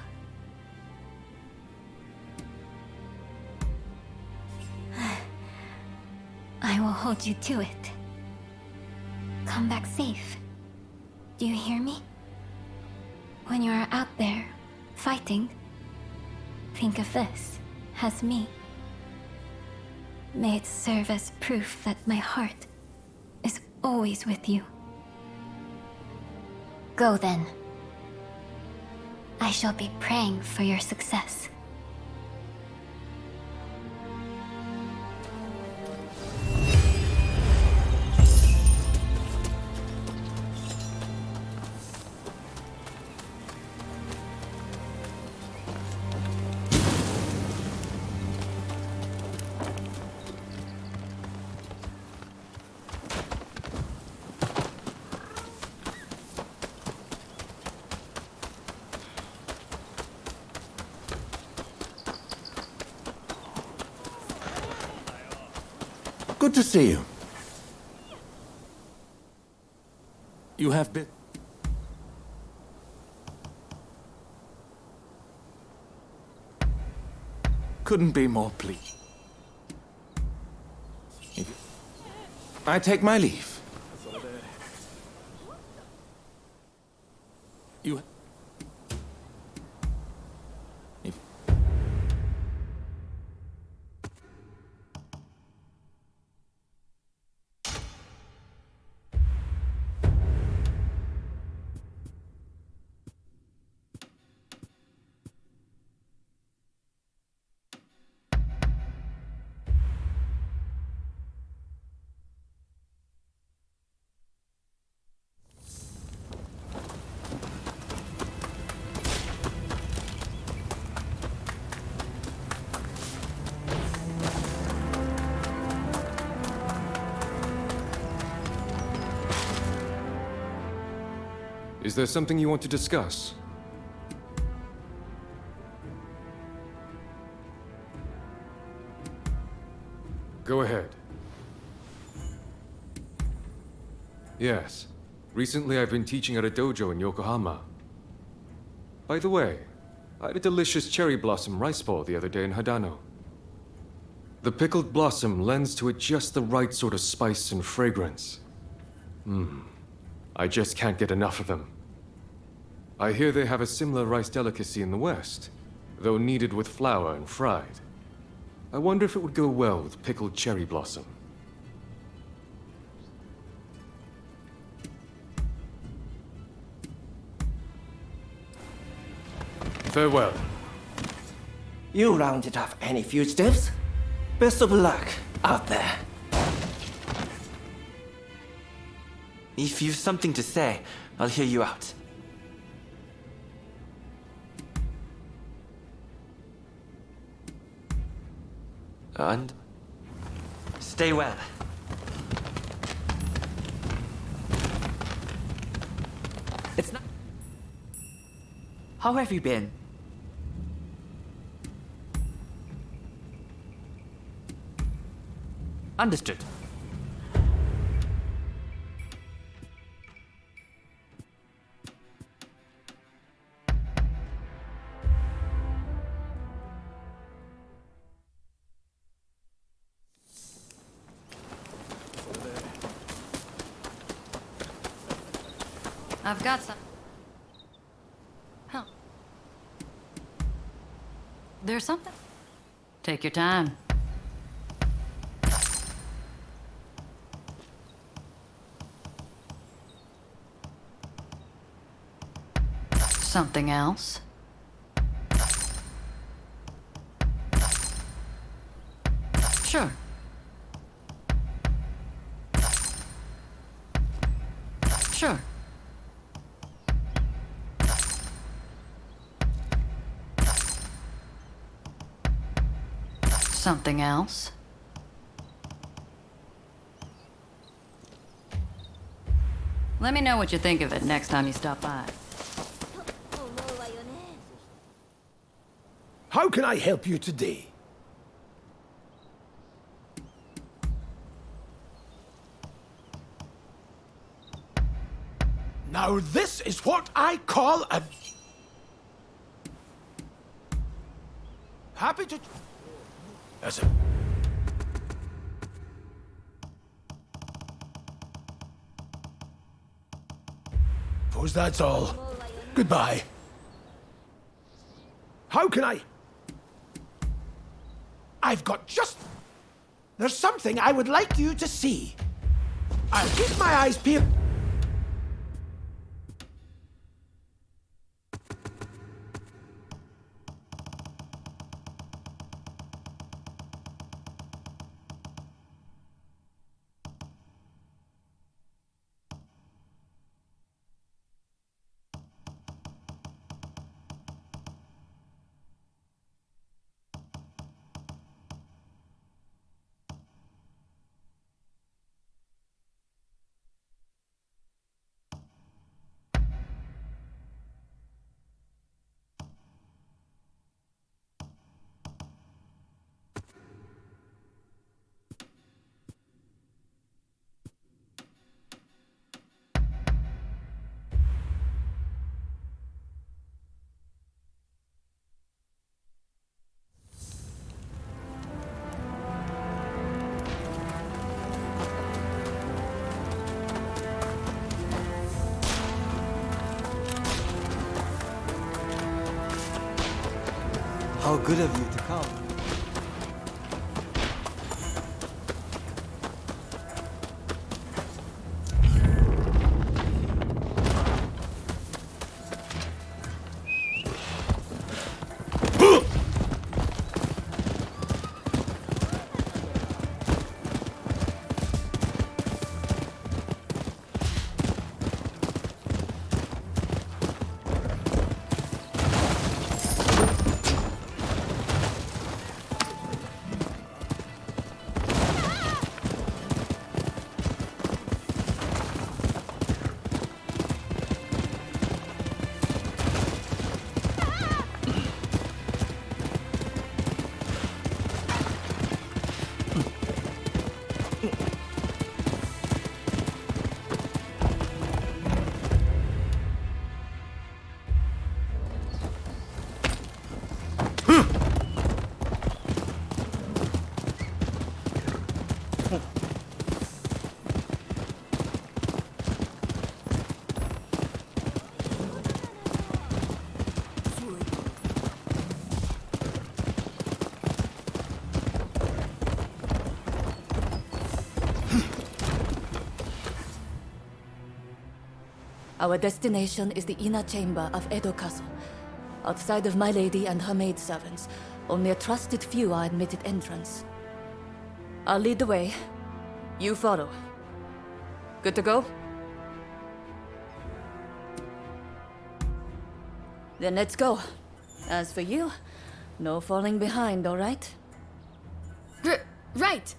I will hold you to it. Come back safe. Do you hear me? When you are out there, fighting, think of this as me. May it serve as proof that my heart is always with you. Go then. I shall be praying for your success. Good to see you. You have been... Couldn't be more pleased. I take my leave. You... Is there something you want to discuss? Go ahead. Yes. Recently I've been teaching at a dojo in Yokohama. By the way, I had a delicious cherry blossom rice bowl the other day in Hadano. The pickled blossom lends to it just the right sort of spice and fragrance. I just can't get enough of them. I hear they have a similar rice delicacy in the West, though kneaded with flour and fried. I wonder if it would go well with pickled cherry blossom. Farewell. You rounded up any fugitives? Best of luck out there. If you've something to say, I'll hear you out. And stay well. It's not... How have you been? Understood. I've got some. Huh. There's something. Take your time. Something else? Sure. Sure. Something else? Let me know what you think of it next time you stop by. How can I help you today? Now this is what I call a... Happy to... That's it. Suppose that's all. Goodbye. How can I... I've got just... There's something I would like you to see. I'll keep my eyes peeled. How good of you to come. Our destination is the inner chamber of Edo Castle. Outside of my lady and her maidservants, only a trusted few are admitted entrance. I'll lead the way. You follow. Good to go? Then let's go. As for you, no falling behind, all right? Right.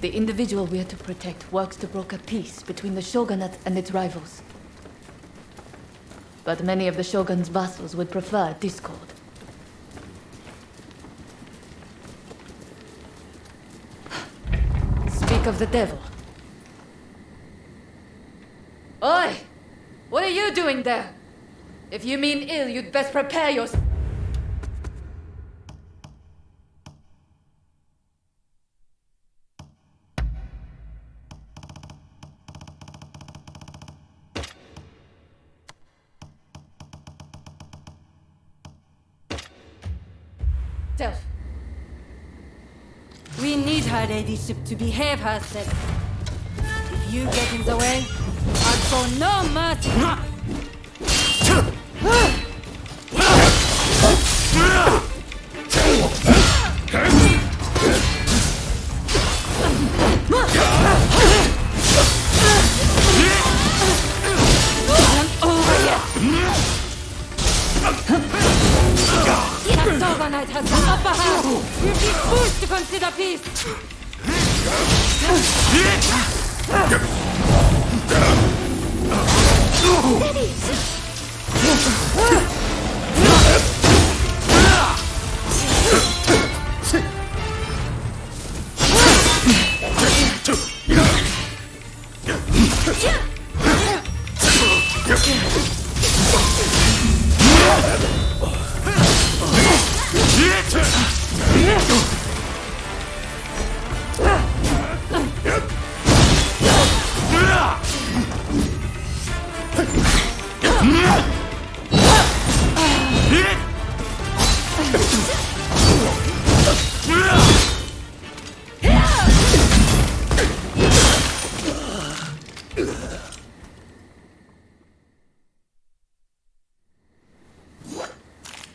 The individual we are to protect works to broker peace between the shogunate and its rivals. But many of the shogun's vassals would prefer discord. Speak of the devil. Oi! What are you doing there? If you mean ill, you'd best prepare yourself. Delph. We need her ladyship to behave herself. If you get in the way, I'll show no mercy. That Shogunate has the upper hand. We'll be forced to consider peace.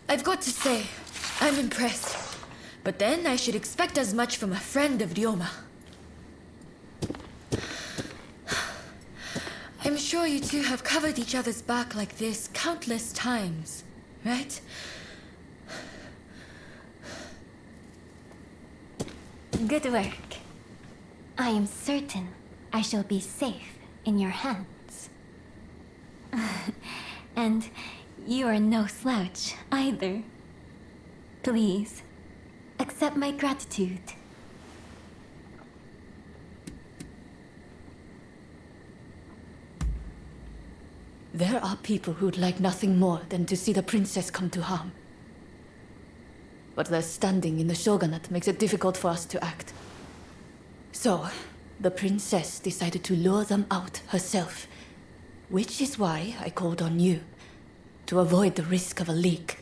I've got to say, I'm impressed. But then I should expect as much from a friend of Ryoma. I'm sure you two have covered each other's back like this countless times, right? Good work. I am certain I shall be safe in your hands. And you are no slouch either. Please, accept my gratitude. There are people who'd like nothing more than to see the princess come to harm. But their standing in the shogunate makes it difficult for us to act. So, the princess decided to lure them out herself, which is why I called on you, to avoid the risk of a leak.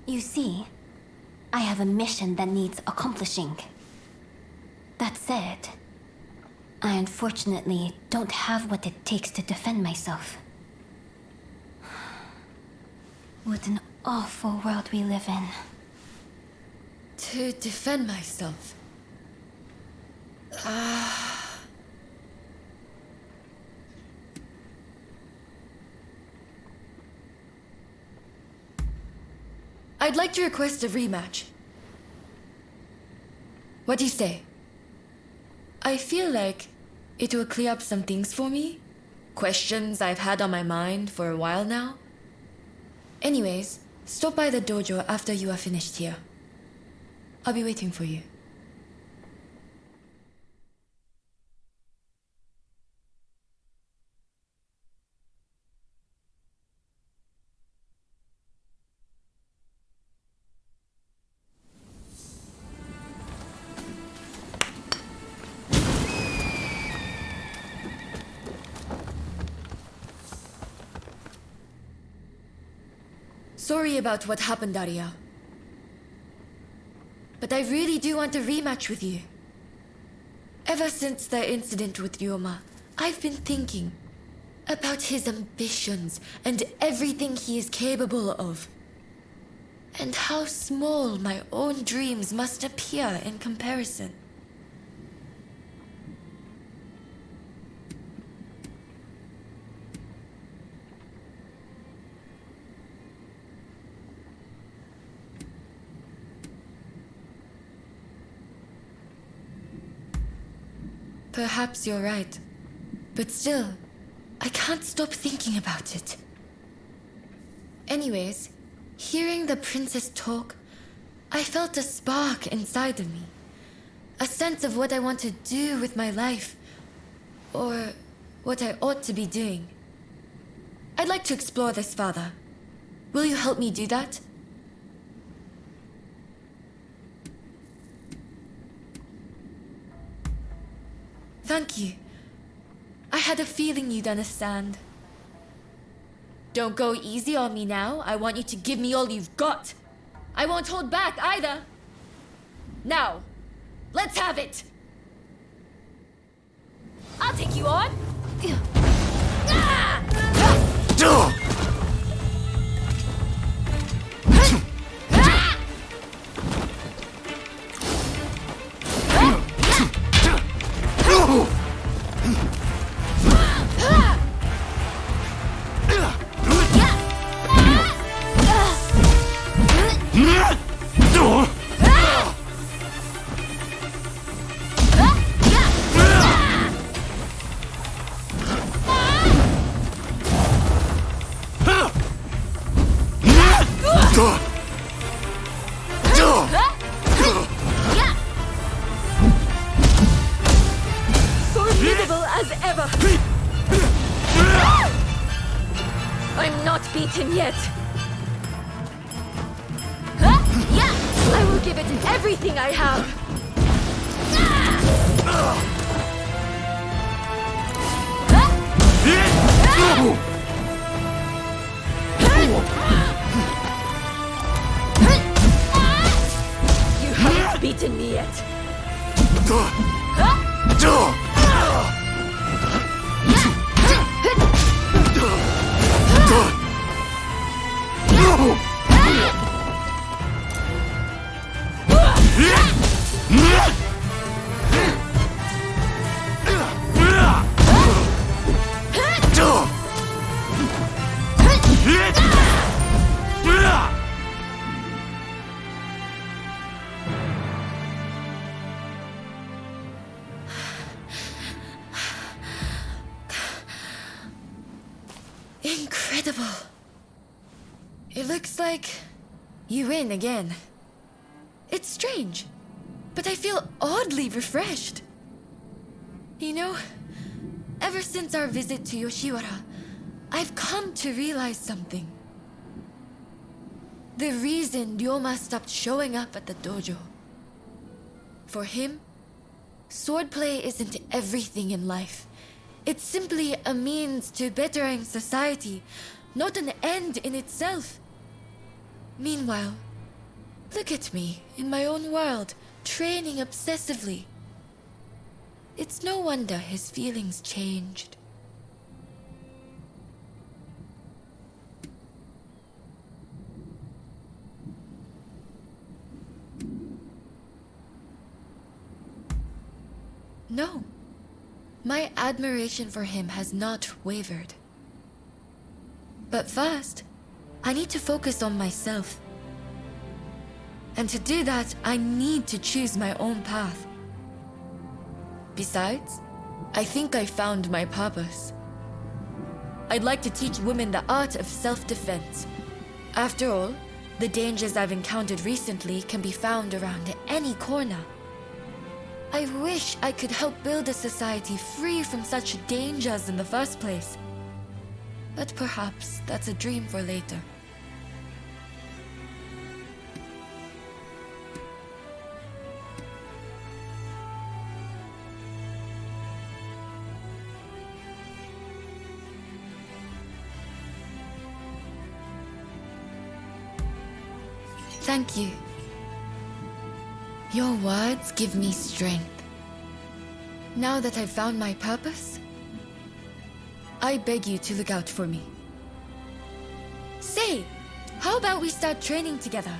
You see, I have a mission that needs accomplishing. That said, I unfortunately don't have what it takes to defend myself. What an awful world we live in. To defend myself. I'd like to request a rematch. What do you say? I feel like it will clear up some things for me. Questions I've had on my mind for a while now. Anyways, stop by the dojo after you are finished here. I'll be waiting for you. Sorry about what happened, Daria. But I really do want a rematch with you. Ever since the incident with Ryoma, I've been thinking about his ambitions and everything he is capable of. And how small my own dreams must appear in comparison. Perhaps you're right. But still, I can't stop thinking about it. Anyways, hearing the princess talk, I felt a spark inside of me. A sense of what I want to do with my life. Or what I ought to be doing. I'd like to explore this, Father. Will you help me do that? Thank you. I had a feeling you'd understand. Don't go easy on me now. I want you to give me all you've got. I won't hold back either. Now, let's have it. I'll take you on. Formidable as ever. I'm not beaten yet. I will give it everything I have. You haven't beaten me yet. Incredible. It looks like you win again. It's strange, but I feel oddly refreshed. You know, ever since our visit to Yoshiwara, I've come to realize something. The reason Ryoma stopped showing up at the dojo. For him, swordplay isn't everything in life. It's simply a means to bettering society, not an end in itself. Meanwhile, look at me, in my own world, training obsessively. It's no wonder his feelings changed. No. My admiration for him has not wavered. But first, I need to focus on myself. And to do that, I need to choose my own path. Besides, I think I found my purpose. I'd like to teach women the art of self-defense. After all, the dangers I've encountered recently can be found around any corner. I wish I could help build a society free from such dangers in the first place. But perhaps that's a dream for later. Thank you. Your words give me strength. Now that I've found my purpose, I beg you to look out for me. Say, how about we start training together?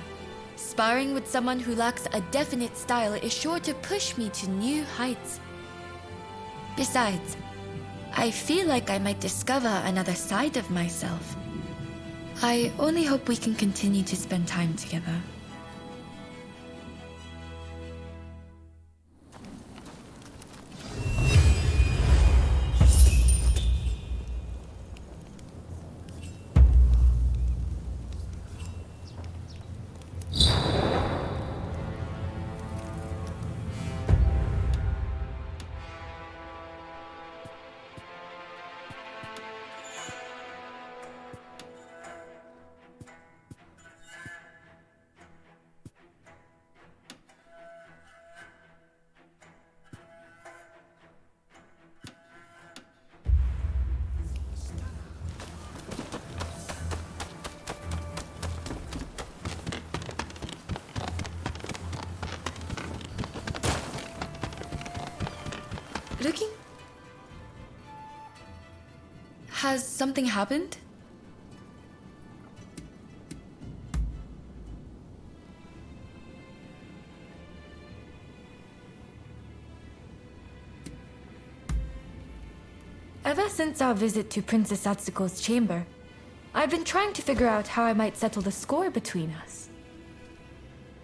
Sparring with someone who lacks a definite style is sure to push me to new heights. Besides, I feel like I might discover another side of myself. I only hope we can continue to spend time together. looking? Has something happened? Ever since our visit to Princess Satsuko's chamber, I've been trying to figure out how I might settle the score between us.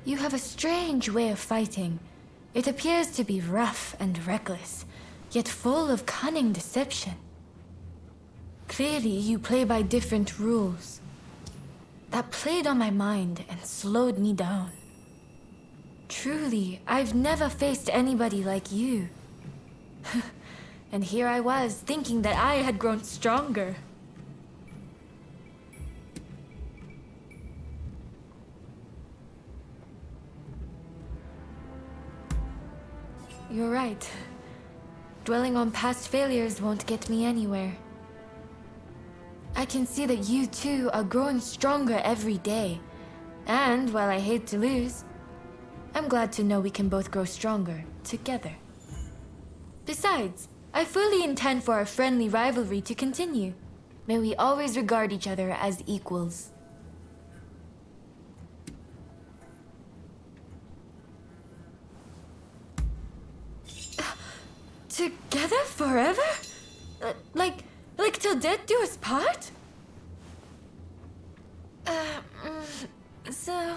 You have a strange way of fighting. It appears to be rough and reckless, yet full of cunning deception. Clearly, you play by different rules. That played on my mind and slowed me down. Truly, I've never faced anybody like you. And here I was, thinking that I had grown stronger. You're right. Dwelling on past failures won't get me anywhere. I can see that you two are growing stronger every day. And while I hate to lose, I'm glad to know we can both grow stronger together. Besides, I fully intend for our friendly rivalry to continue. May we always regard each other as equals. Together forever? Like till death do us part? So...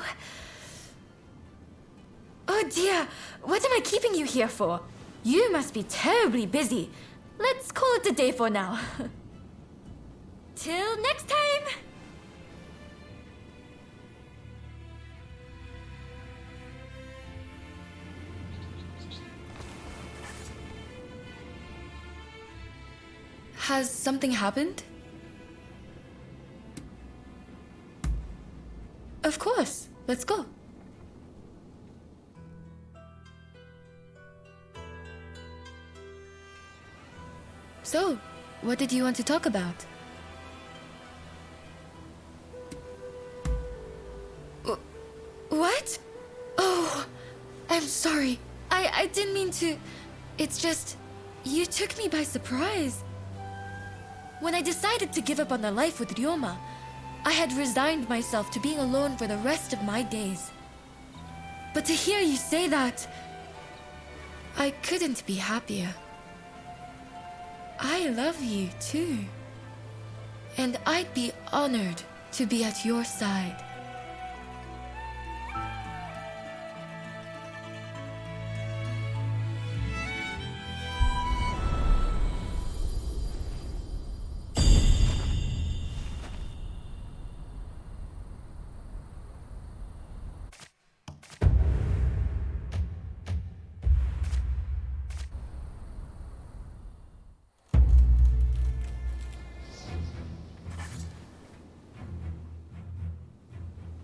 Oh dear, what am I keeping you here for? You must be terribly busy. Let's call it a day for now. Till next time! Has something happened? Of course. Let's go. So, what did you want to talk about? What? Oh, I'm sorry. I didn't mean to... It's just... You took me by surprise. When I decided to give up on the life with Ryoma, I had resigned myself to being alone for the rest of my days. But to hear you say that... I couldn't be happier. I love you too. And I'd be honored to be at your side.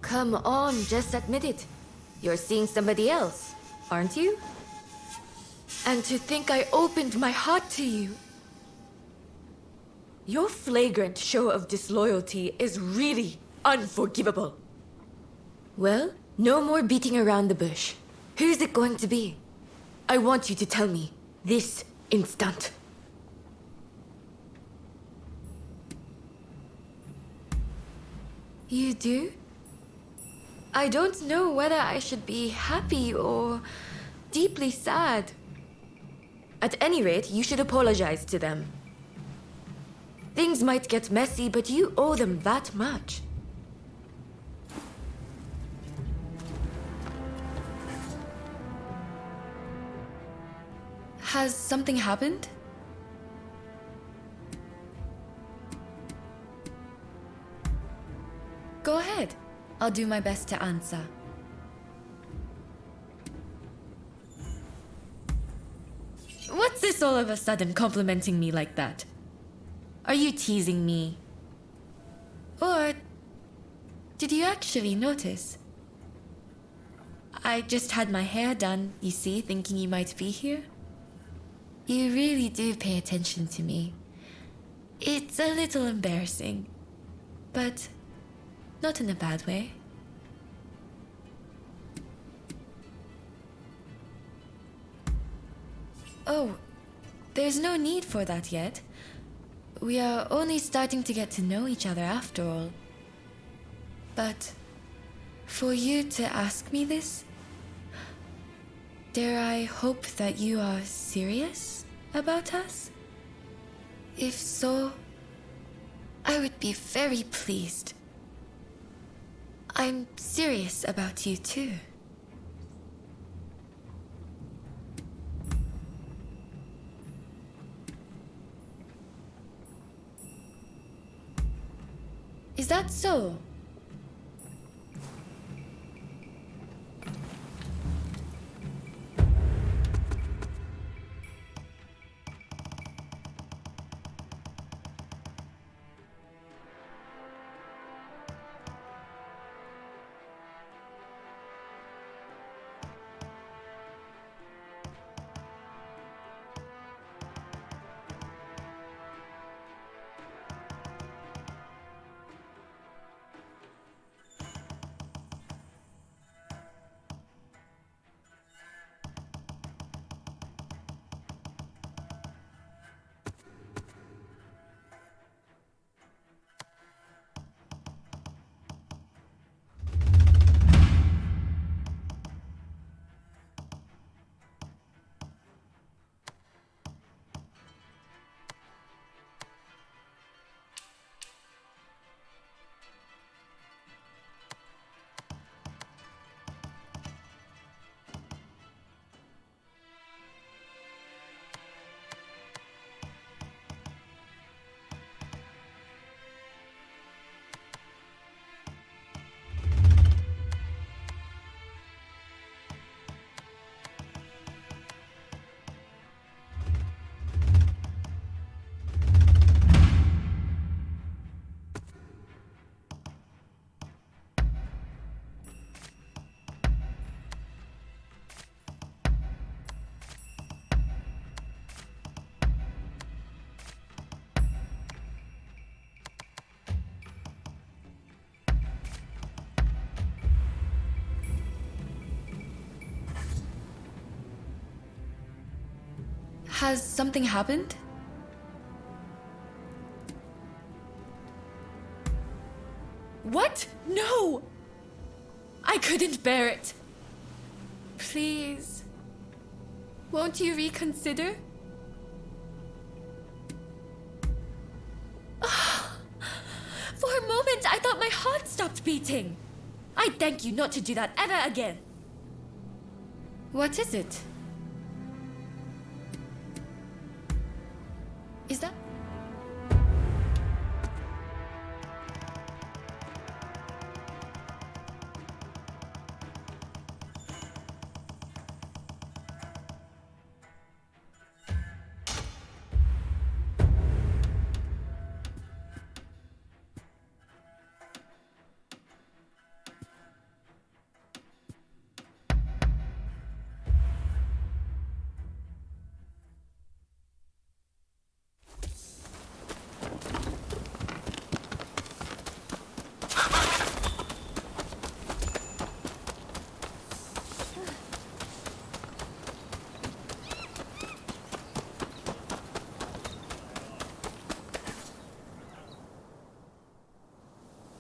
Come on, just admit it. You're seeing somebody else, aren't you? And to think I opened my heart to you. Your flagrant show of disloyalty is really unforgivable. Well, no more beating around the bush. Who's it going to be? I want you to tell me this instant. You do? I don't know whether I should be happy or deeply sad. At any rate, you should apologize to them. Things might get messy, but you owe them that much. Has something happened? Go ahead. I'll do my best to answer. What's this all of a sudden complimenting me like that? Are you teasing me? Or did you actually notice? I just had my hair done, you see, thinking you might be here. You really do pay attention to me. It's a little embarrassing, but not in a bad way. Oh, There's no need for that yet. We are only starting to get to know each other after all. But for you to ask me this, dare I hope that you are serious about us? If so, I would be very pleased. I'm serious about you too. Is that so? Has something happened? What? No! I couldn't bear it. Please. Won't you reconsider? For a moment, I thought my heart stopped beating. I thank you not to do that ever again. What is it? Is that...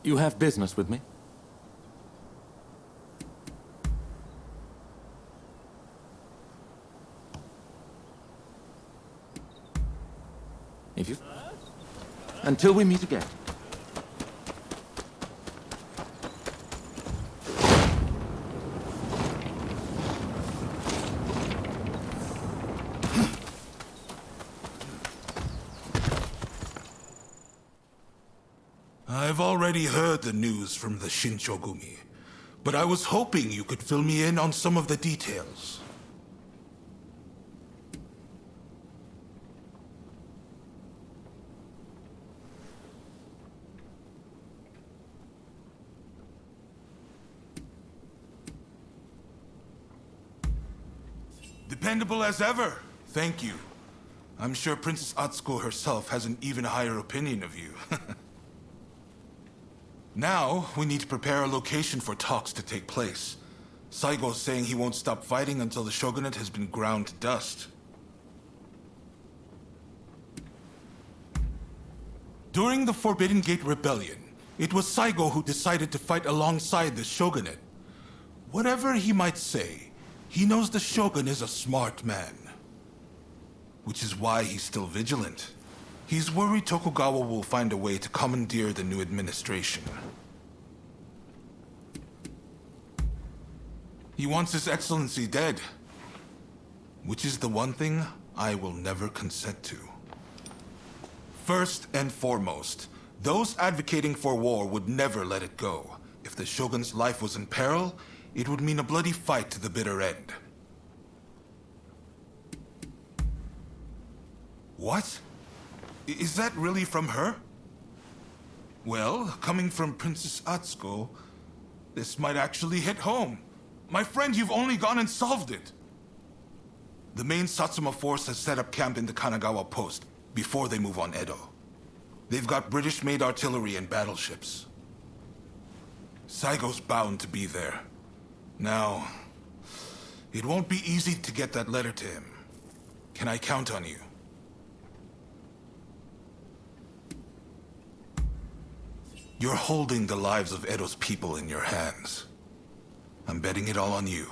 You have business with me? If you... Until we meet again. I've already heard the news from the Shinchogumi, but I was hoping you could fill me in on some of the details. Dependable as ever. Thank you. I'm sure Princess Atsuko herself has an even higher opinion of you. Now, we need to prepare a location for talks to take place. Saigo's saying he won't stop fighting until the shogunate has been ground to dust. During the Forbidden Gate Rebellion, it was Saigo who decided to fight alongside the shogunate. Whatever he might say, he knows the shogun is a smart man. Which is why he's still vigilant. He's worried Tokugawa will find a way to commandeer the new administration. He wants His Excellency dead. Which is the one thing I will never consent to. First and foremost, those advocating for war would never let it go. If the shogun's life was in peril, it would mean a bloody fight to the bitter end. What? Is that really from her? Well, coming from Princess Atsuko, this might actually hit home. My friend, you've only gone and solved it. The main Satsuma force has set up camp in the Kanagawa post before they move on Edo. They've got British-made artillery and battleships. Saigo's bound to be there. Now, it won't be easy to get that letter to him. Can I count on you? You're holding the lives of Edo's people in your hands. I'm betting it all on you.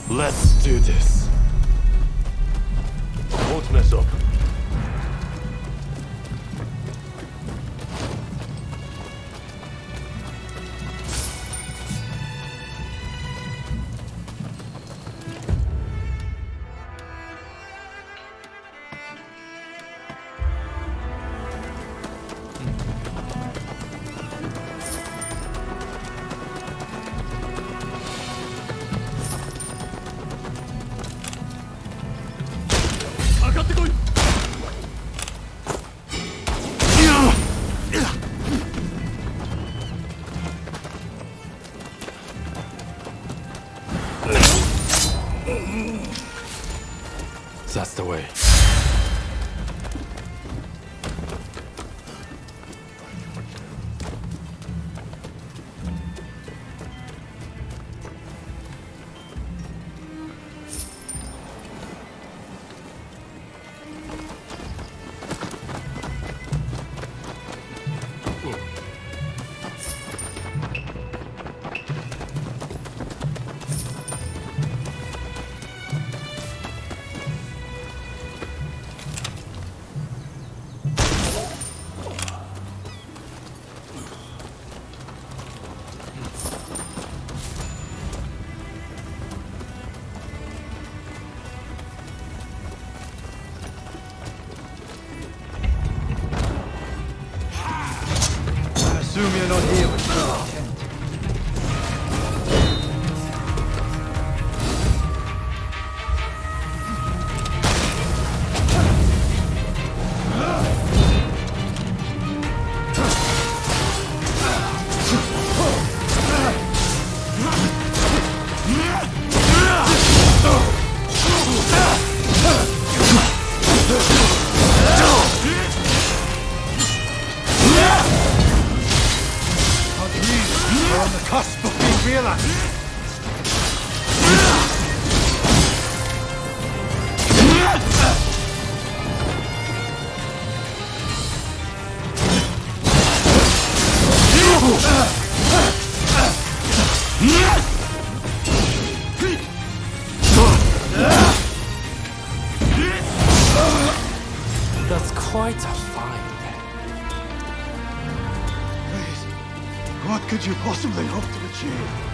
Let's do this. Won't mess up. That's the way. Assume you're not here with full intent. quite a find. Please, what could you possibly hope to achieve?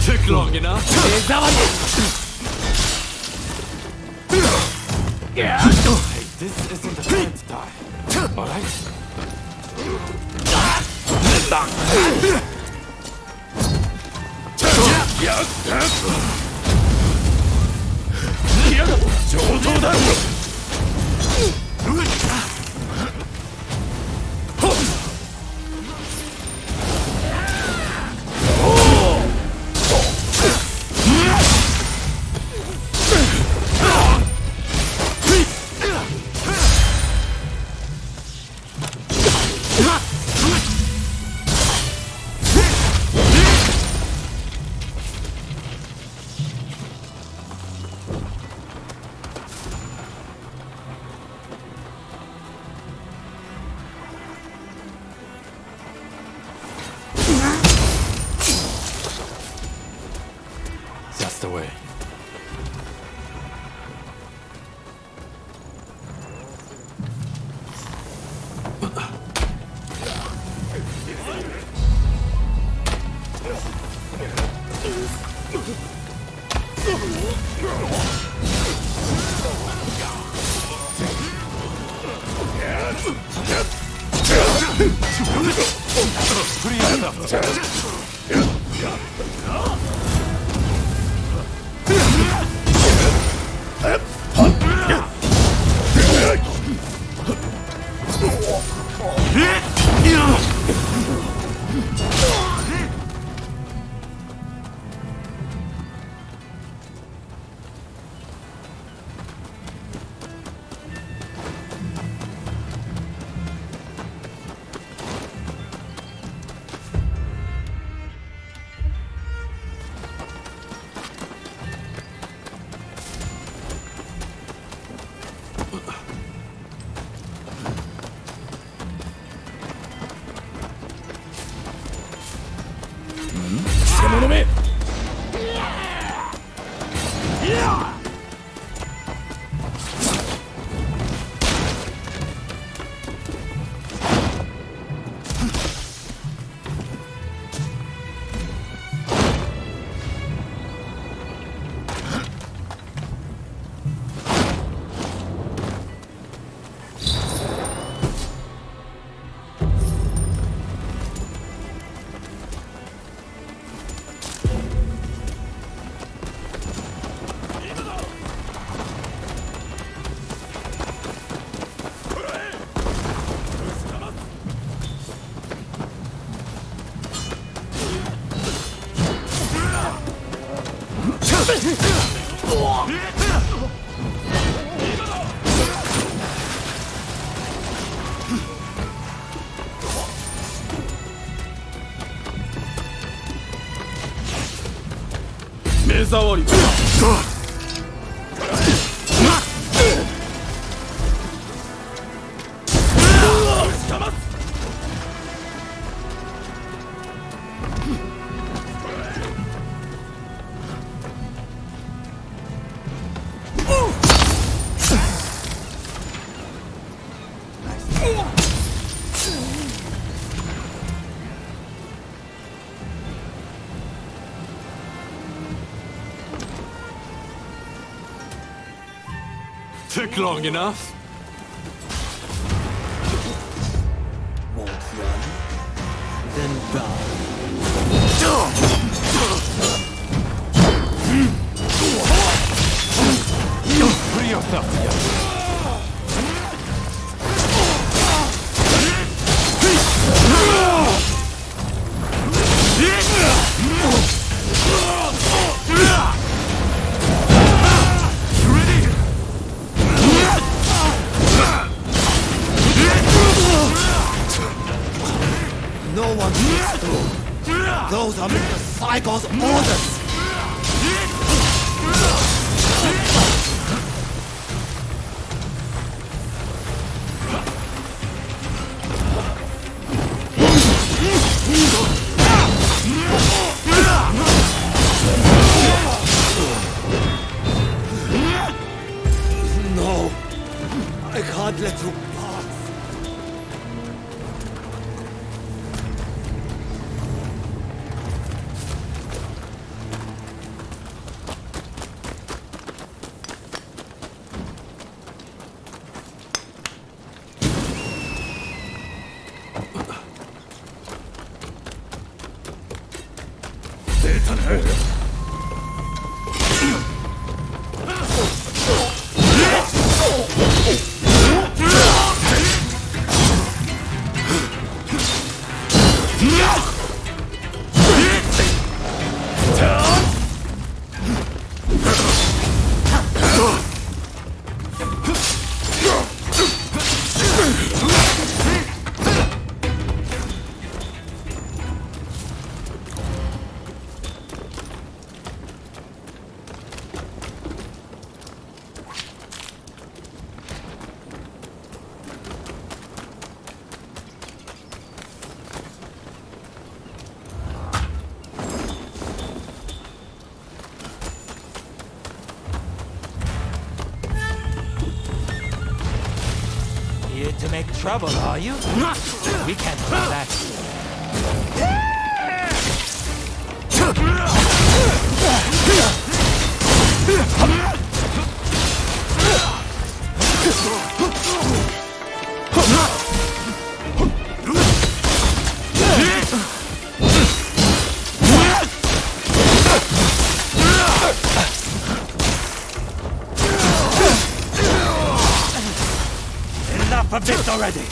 Took long enough. Here's that one. Yeah. Hey, this isn't the time to die. All right. That's the way. Priyanka! 目障りだ。Took long enough. Won't run, then bow. Free yourself, No one gets through. Those are Mr. Psycho's orders. No, I can't let you pass. Here to make trouble, are you? We can't do that. Enough of this already!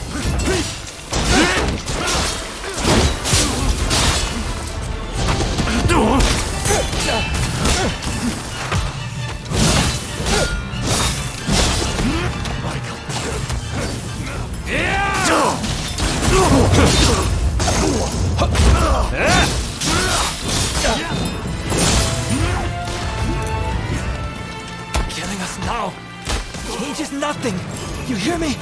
Killing us now changes nothing! You hear me?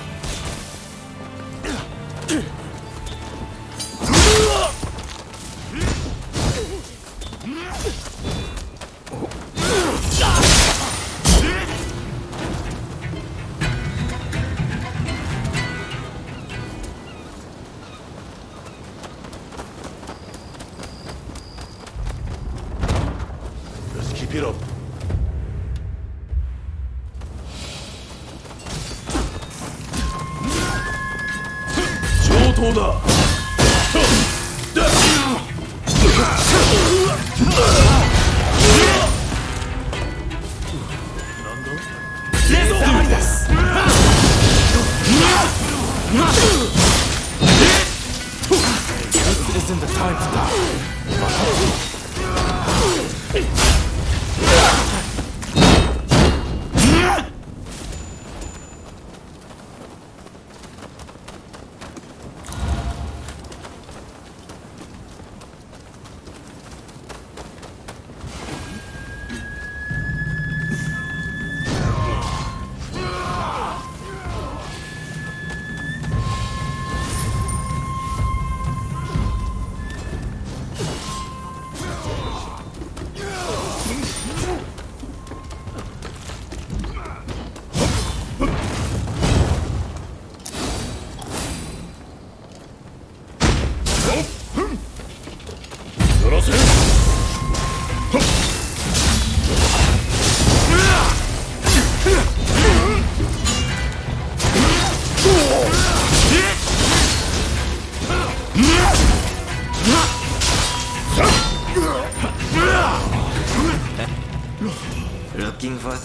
Let's keep it up. This isn't the time to die.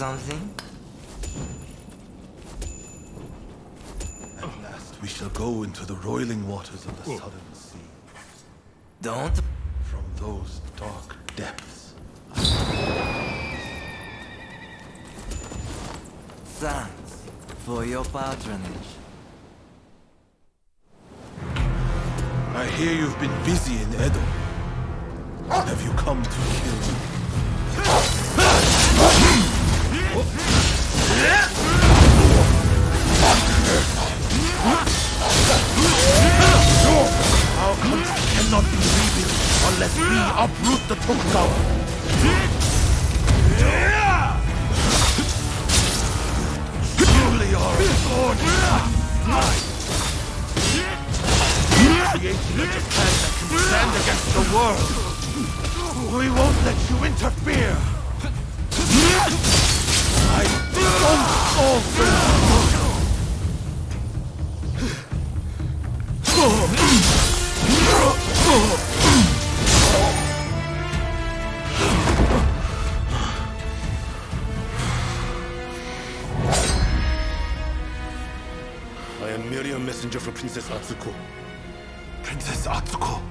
something? At last we shall go into the roiling waters of the southern sea. Don't? From those dark depths. Thanks for your patronage. I hear you've been busy in Edo. Have you come to kill me? Our country cannot be rebuilt unless we uproot the Tokugawa. Surely our sword mine. Creating a Japan that can stand against the world. We won't let you interfere. I don't fall so I am merely a messenger for Princess Atsuko. Princess Atsuko.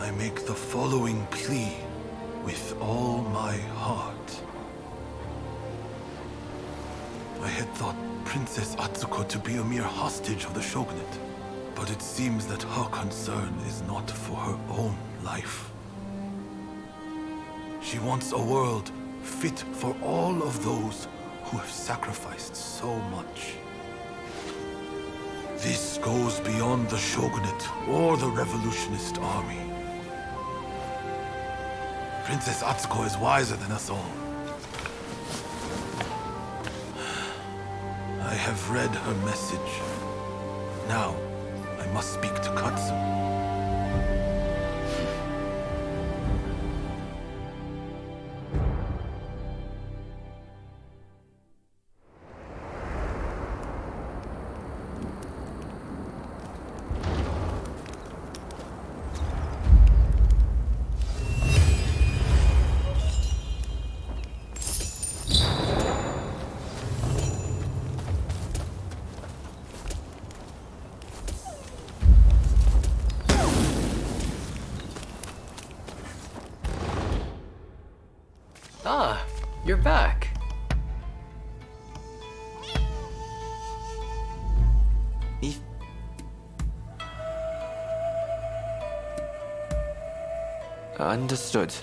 I make the following plea with all my heart. I had thought Princess Atsuko to be a mere hostage of the shogunate, but it seems that her concern is not for her own life. She wants a world fit for all of those who have sacrificed so much. This goes beyond the shogunate or the revolutionist army. Princess Atsuko is wiser than us all. I have read her message. Now, I must speak to Katsu. Ah, you're back. Understood.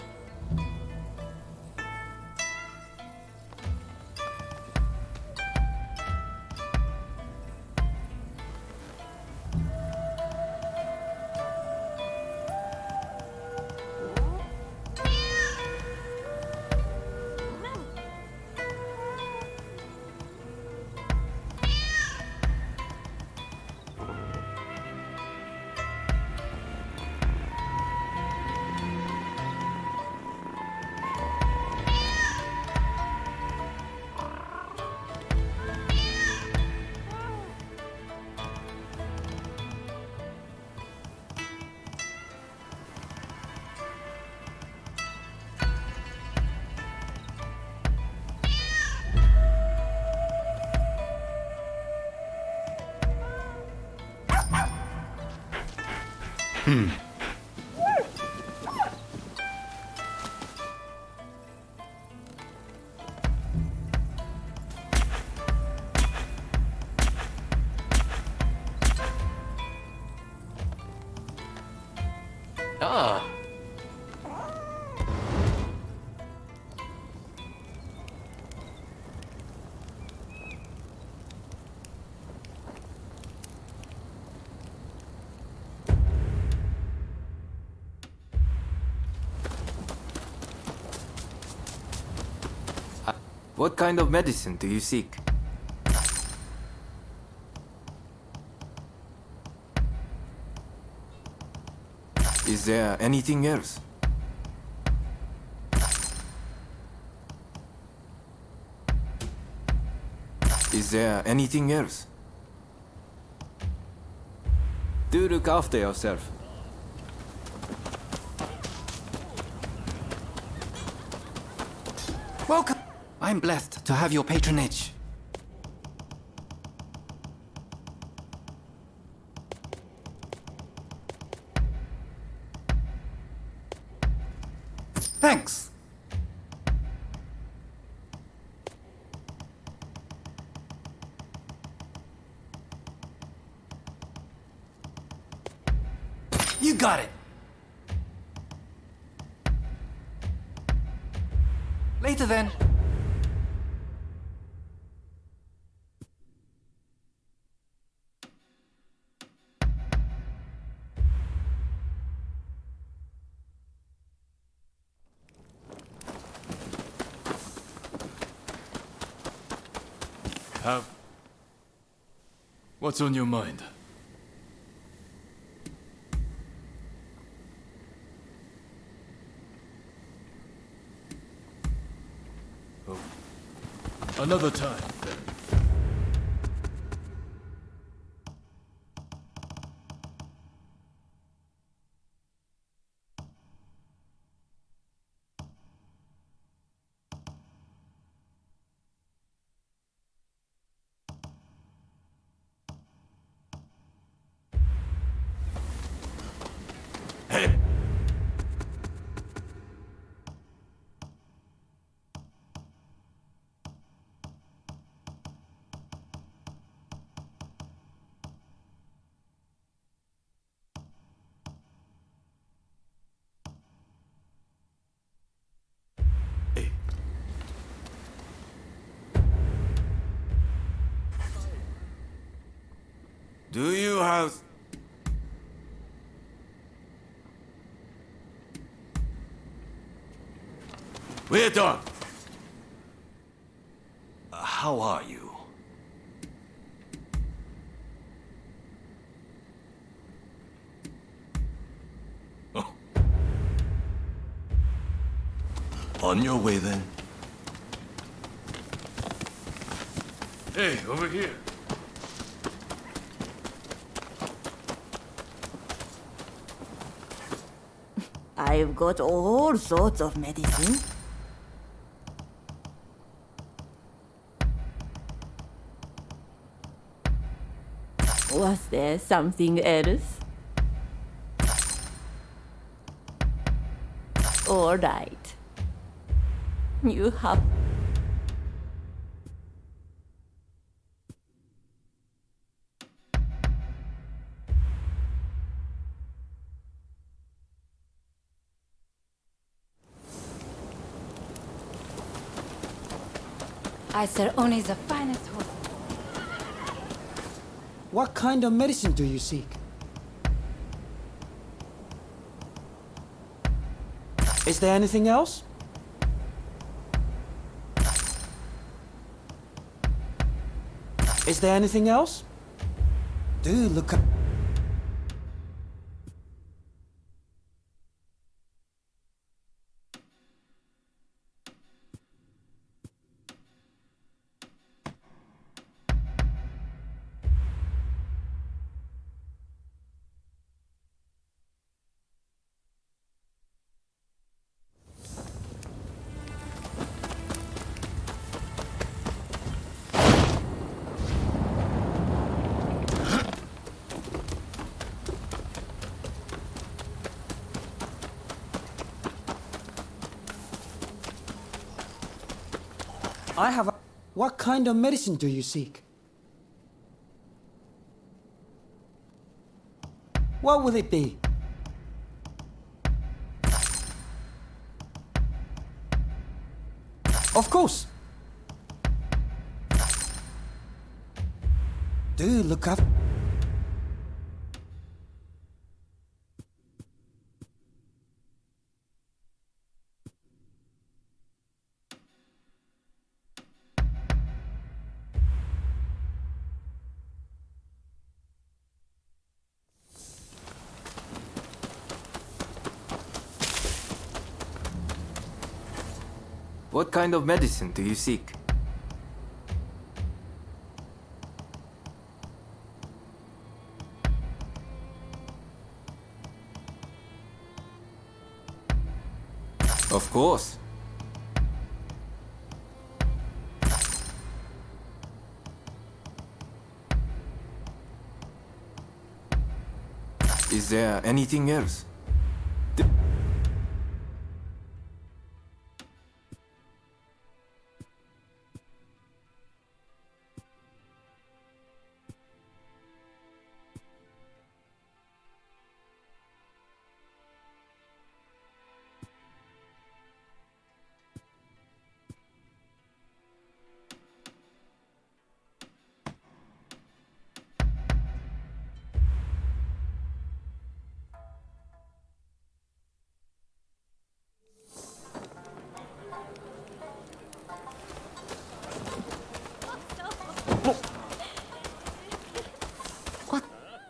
Ah. What kind of medicine do you seek? Is there anything else? Is there anything else? Do look after yourself. Welcome. I'm blessed to have your patronage. Thanks. You got it. Later then. What's on your mind? Oh. Another time, then. Do you have... We're done. How are you? Oh. On your way then. Hey, over here. I've got all sorts of medicine. Was there something else? All right. You have... I sell only the finest horses. What kind of medicine do you seek? Is there anything else? Is there anything else? Do look up. I have a... What kind of medicine do you seek? What will it be? Of course. Do look up. What kind of medicine do you seek? Of course. Is there anything else?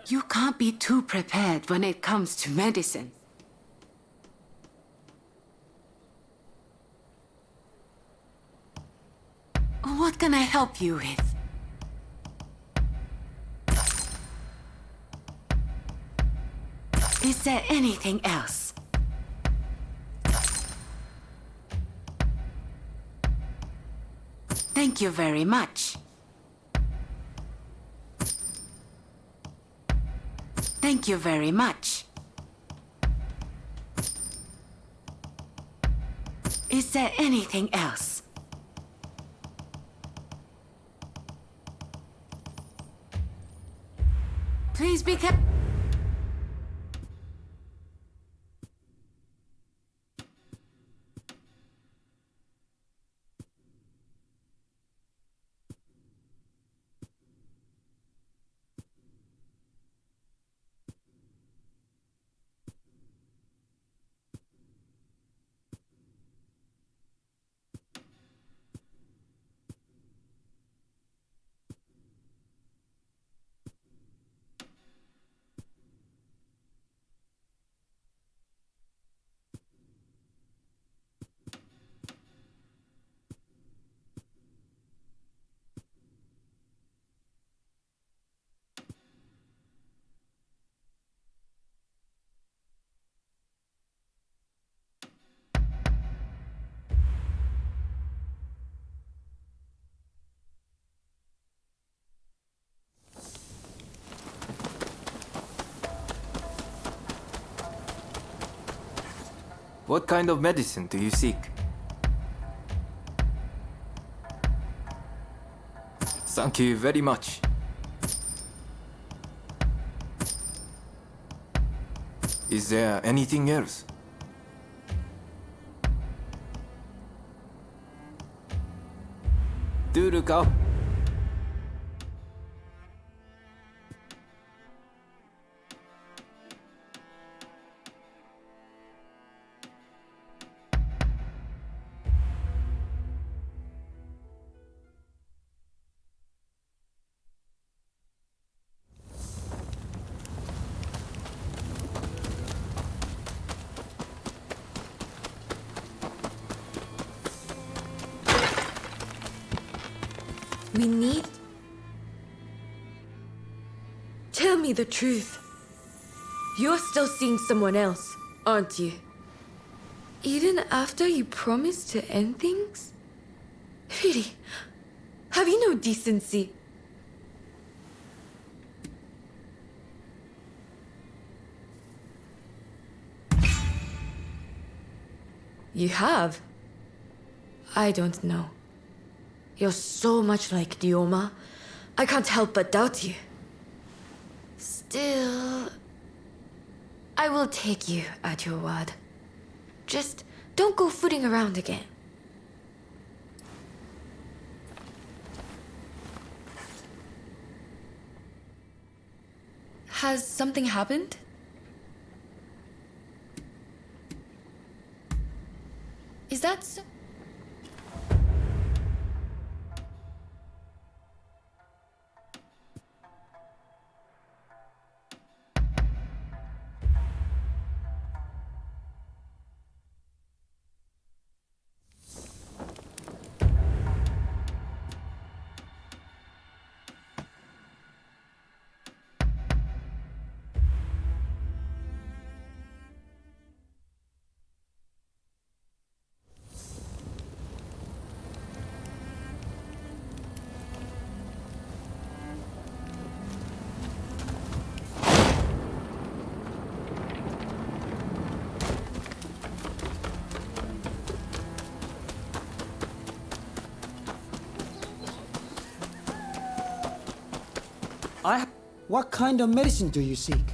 You can't be too prepared when it comes to medicine. What can I help you with? Is there anything else? Thank you very much. Thank you very much. Is there anything else? Please be careful. What kind of medicine do you seek? Thank you very much. Is there anything else? Do look up. We need... Tell me the truth. You're still seeing someone else, aren't you? Even after you promised to end things? Really? Have you no decency? You have? I don't know. You're so much like Dioma. I can't help but doubt you. Still... I will take you at your word. Just don't go footing around again. Has something happened? Is that so? What kind of medicine do you seek?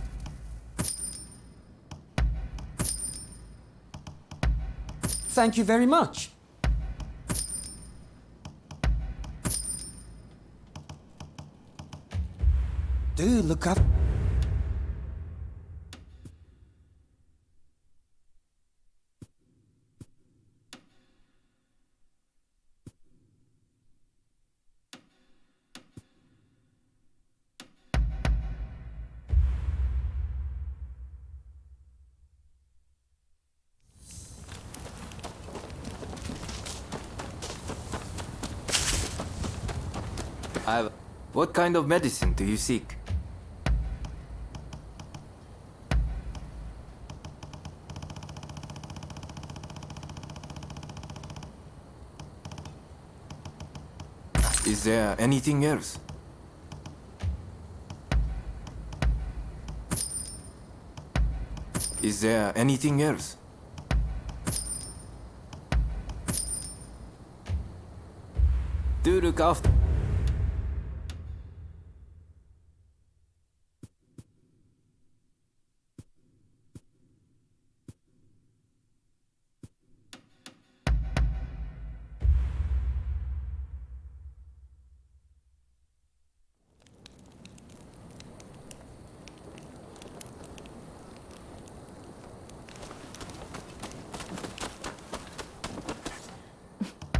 Thank you very much. Do look up. What kind of medicine do you seek? Is there anything else? Is there anything else? Do look after.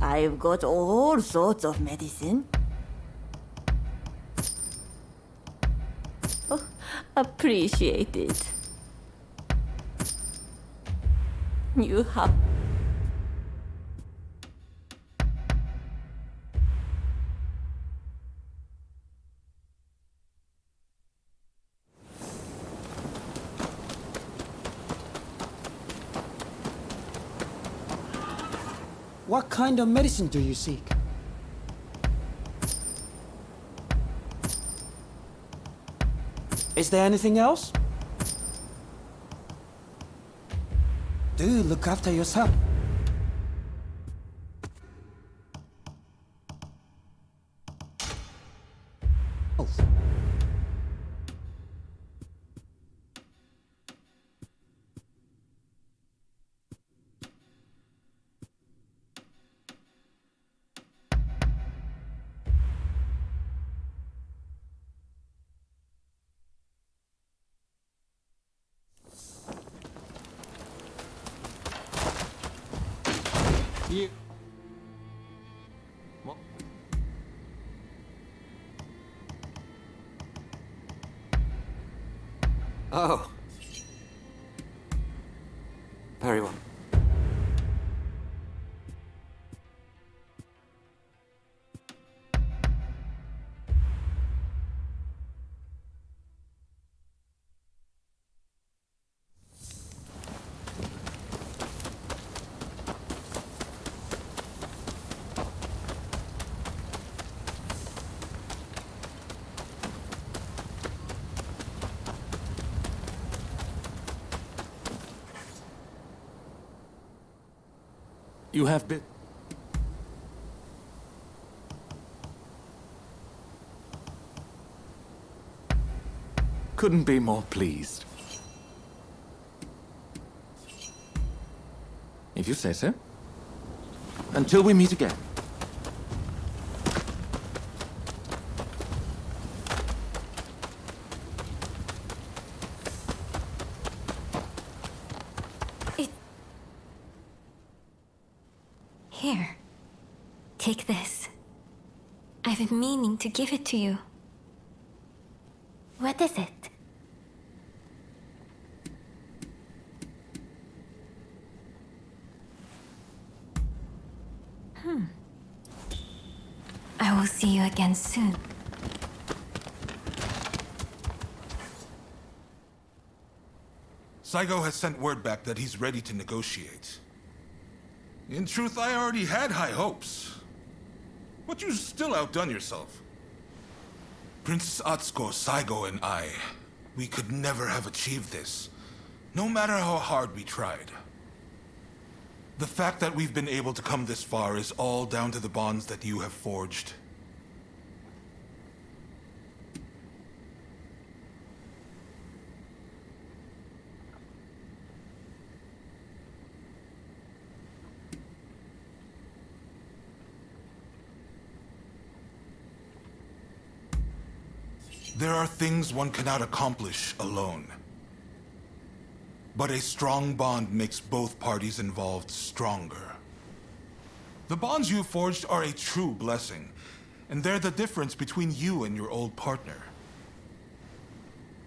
I've got all sorts of medicine. Oh, appreciate it. You have... What kind of medicine do you seek? Is there anything else? Do look after yourself. You... Oh. Very well. You have been... Couldn't be more pleased. If you say so. Until we meet again. Here. Take this. I've been meaning to give it to you. What is it? I will see you again soon. Saigo has sent word back that he's ready to negotiate. In truth, I already had high hopes. But you still outdone yourself. Princess Atsuko, Saigo, and we could never have achieved this, no matter how hard we tried. The fact that we've been able to come this far is all down to the bonds that you have forged. There are things one cannot accomplish alone. But a strong bond makes both parties involved stronger. The bonds you forged are a true blessing, and they're the difference between you and your old partner.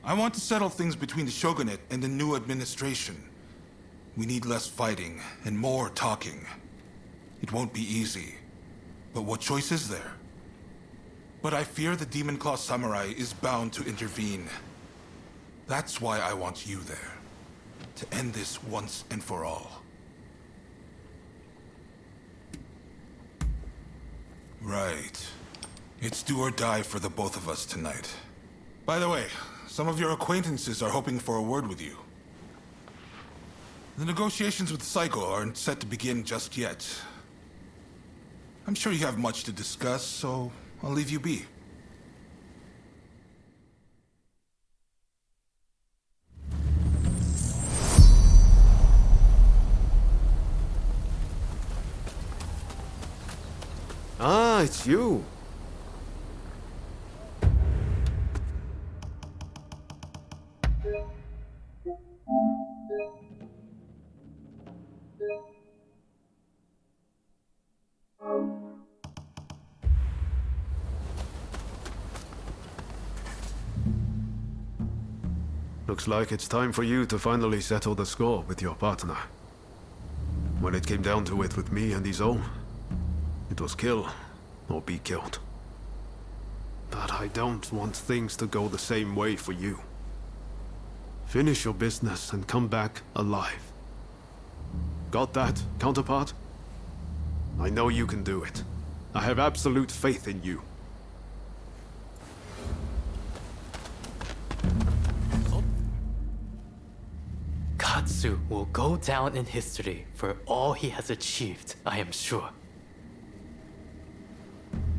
I want to settle things between the Shogunate and the new administration. We need less fighting and more talking. It won't be easy, but what choice is there? But I fear the Demon Claw Samurai is bound to intervene. That's why I want you there, to end this once and for all. Right. It's do or die for the both of us tonight. By the way, some of your acquaintances are hoping for a word with you. The negotiations with Psycho aren't set to begin just yet. I'm sure you have much to discuss, so I'll leave you be. Ah, it's you. Looks like it's time for you to finally settle the score with your partner. When it came down to it with me and Izo, it was kill or be killed. But I don't want things to go the same way for you. Finish your business and come back alive. Got that, counterpart? I know you can do it. I have absolute faith in you. Katsu will go down in history for all he has achieved, I am sure.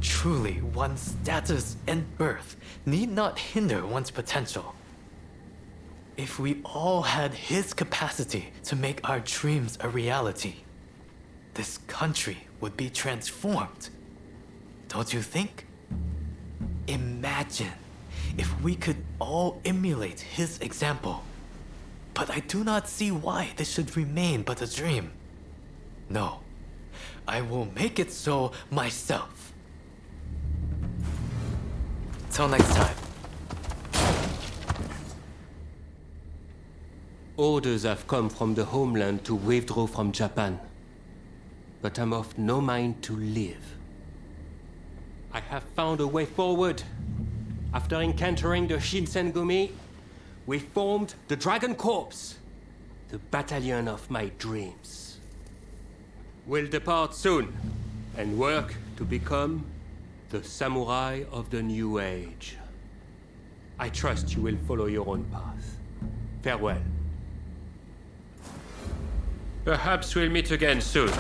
Truly, one's status and birth need not hinder one's potential. If we all had his capacity to make our dreams a reality, this country would be transformed. Don't you think? Imagine if we could all emulate his example. But I do not see why this should remain but a dream. No, I will make it so myself. Till next time. Orders have come from the homeland to withdraw from Japan. But I'm of no mind to live. I have found a way forward. After encountering the Shinsengumi, we formed the Dragon Corps, the battalion of my dreams. We'll depart soon and work to become the samurai of the new age. I trust you will follow your own path. Farewell. Perhaps we'll meet again soon.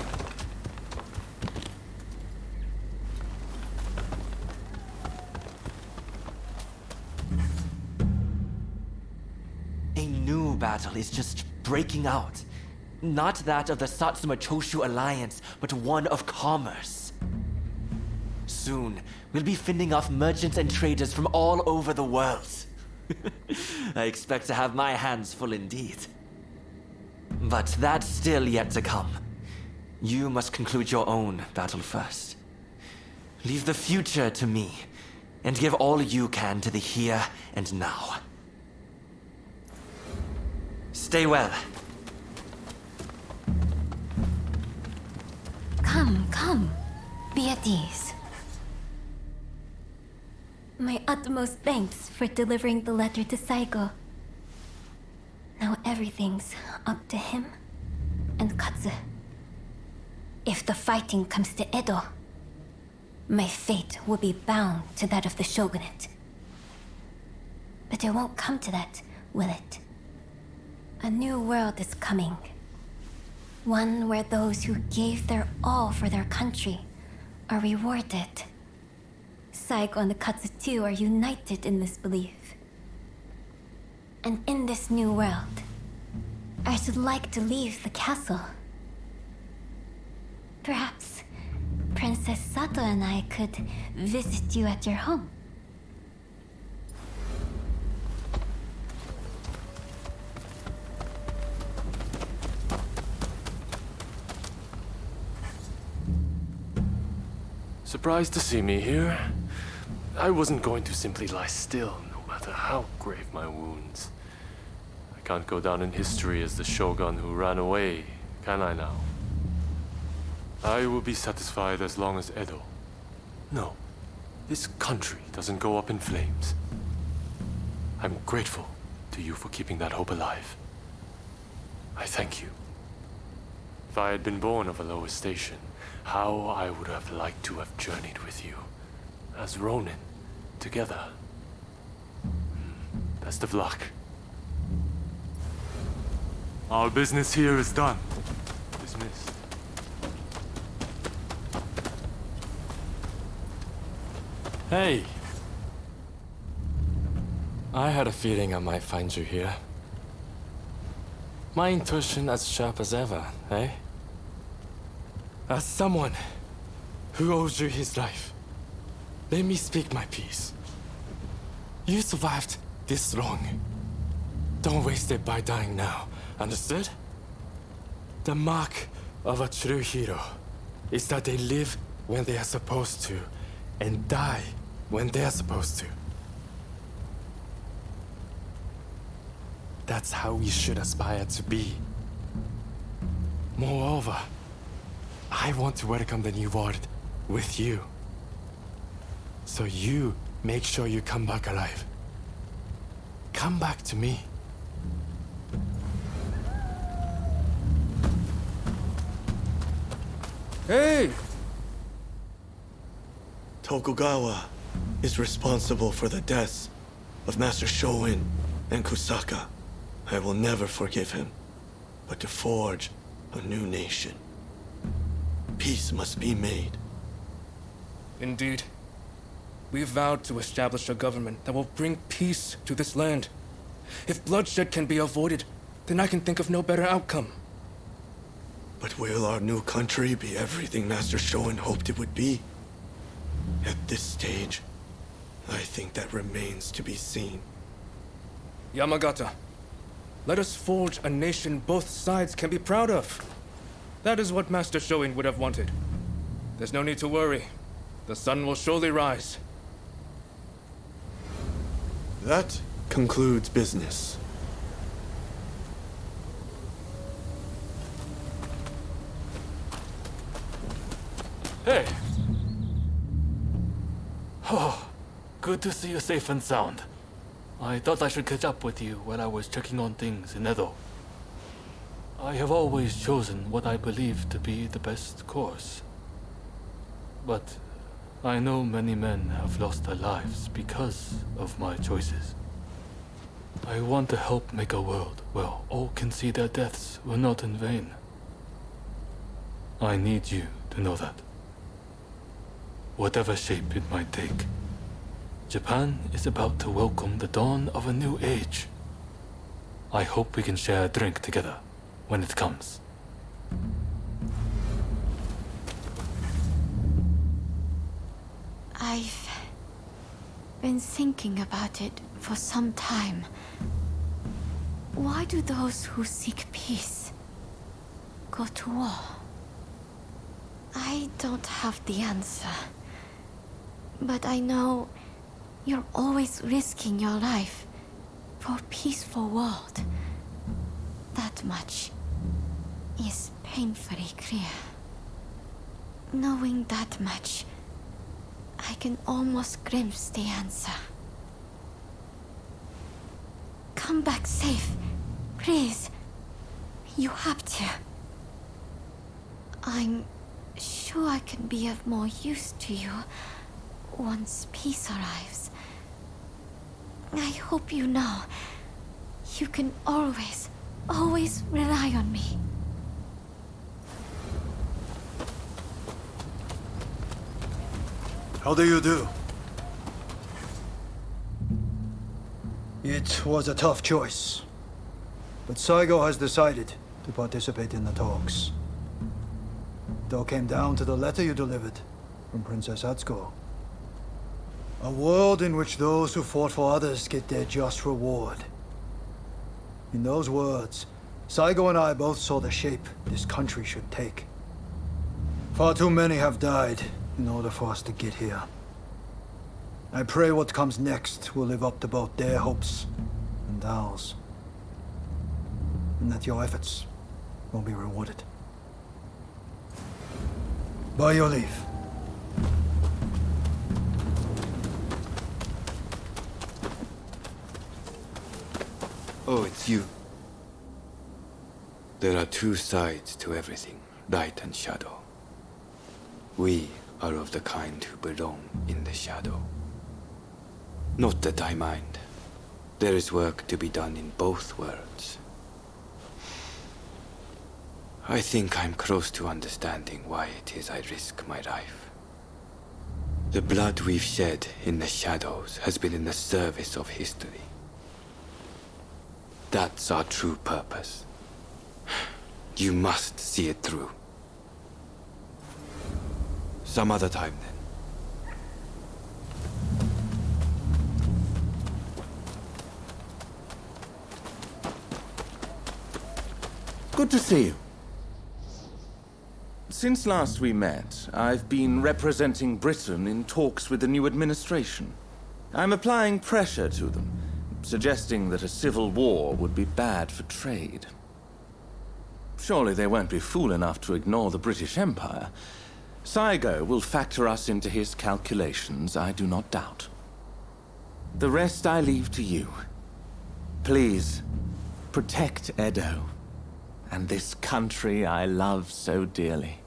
A new battle is just breaking out. Not that of the Satsuma Choshu alliance, but one of commerce. Soon, we'll be fending off merchants and traders from all over the world. I expect to have my hands full indeed. But that's still yet to come. You must conclude your own battle first. Leave the future to me, and give all you can to the here and now. Stay well. Come. Be at ease. My utmost thanks for delivering the letter to Saigo. Now everything's up to him and Katsu. If the fighting comes to Edo, my fate will be bound to that of the Shogunate. But it won't come to that, will it? A new world is coming. One where those who gave their all for their country are rewarded. Saigo and the Katsu too are united in this belief. And in this new world, I should like to leave the castle. Perhaps Princess Sato and I could visit you at your home. Surprised to see me here? I wasn't going to simply lie still, no matter how grave my wounds. I can't go down in history as the shogun who ran away, can I now? I will be satisfied as long as Edo. No, this country doesn't go up in flames. I'm grateful to you for keeping that hope alive. I thank you. If I had been born of a lower station, how I would have liked to have journeyed with you, as Ronin, together. Best of luck. Our business here is done. Dismissed. Hey! I had a feeling I might find you here. My intuition as sharp as ever, eh? As someone who owes you his life, let me speak my piece. You survived this long. Don't waste it by dying now, understood? The mark of a true hero is that they live when they are supposed to, and die when they are supposed to. That's how we should aspire to be. Moreover, I want to welcome the new world with you. So you make sure you come back alive. Come back to me. Hey! Tokugawa is responsible for the deaths of Master Shoin and Kusaka. I will never forgive him, but to forge a new nation, peace must be made. Indeed. We vowed to establish a government that will bring peace to this land. If bloodshed can be avoided, then I can think of no better outcome. But will our new country be everything Master Shoin hoped it would be? At this stage, I think that remains to be seen. Yamagata, let us forge a nation both sides can be proud of. That is what Master Shoin would have wanted. There's no need to worry. The sun will surely rise. That concludes business. Hey! Oh, good to see you safe and sound. I thought I should catch up with you while I was checking on things in Edo. I have always chosen what I believe to be the best course. But I know many men have lost their lives because of my choices. I want to help make a world where all can see their deaths were not in vain. I need you to know that. Whatever shape it might take, Japan is about to welcome the dawn of a new age. I hope we can share a drink together when it comes. I've been thinking about it for some time. Why do those who seek peace go to war? I don't have the answer. But I know you're always risking your life for a peaceful world. That much is painfully clear. Knowing that much, I can almost glimpse the answer. Come back safe, please. You have to. I'm sure I can be of more use to you once peace arrives. I hope you know you can always rely on me. How do you do? It was a tough choice, but Saigo has decided to participate in the talks. It all came down to the letter you delivered from Princess Atsuko. A world in which those who fought for others get their just reward. In those words, Saigo and I both saw the shape this country should take. Far too many have died in order for us to get here. I pray what comes next will live up to both their hopes and ours. And that your efforts will be rewarded. By your leave. Oh, it's you. There are two sides to everything, light and shadow. We are of the kind who belong in the shadow. Not that I mind. There is work to be done in both worlds. I think I'm close to understanding why it is I risk my life. The blood we've shed in the shadows has been in the service of history. That's our true purpose. You must see it through. Some other time, then. Good to see you. Since last we met, I've been representing Britain in talks with the new administration. I'm applying pressure to them, suggesting that a civil war would be bad for trade. Surely they won't be fool enough to ignore the British Empire. Saigo will factor us into his calculations, I do not doubt. The rest I leave to you. Please, protect Edo, and this country I love so dearly.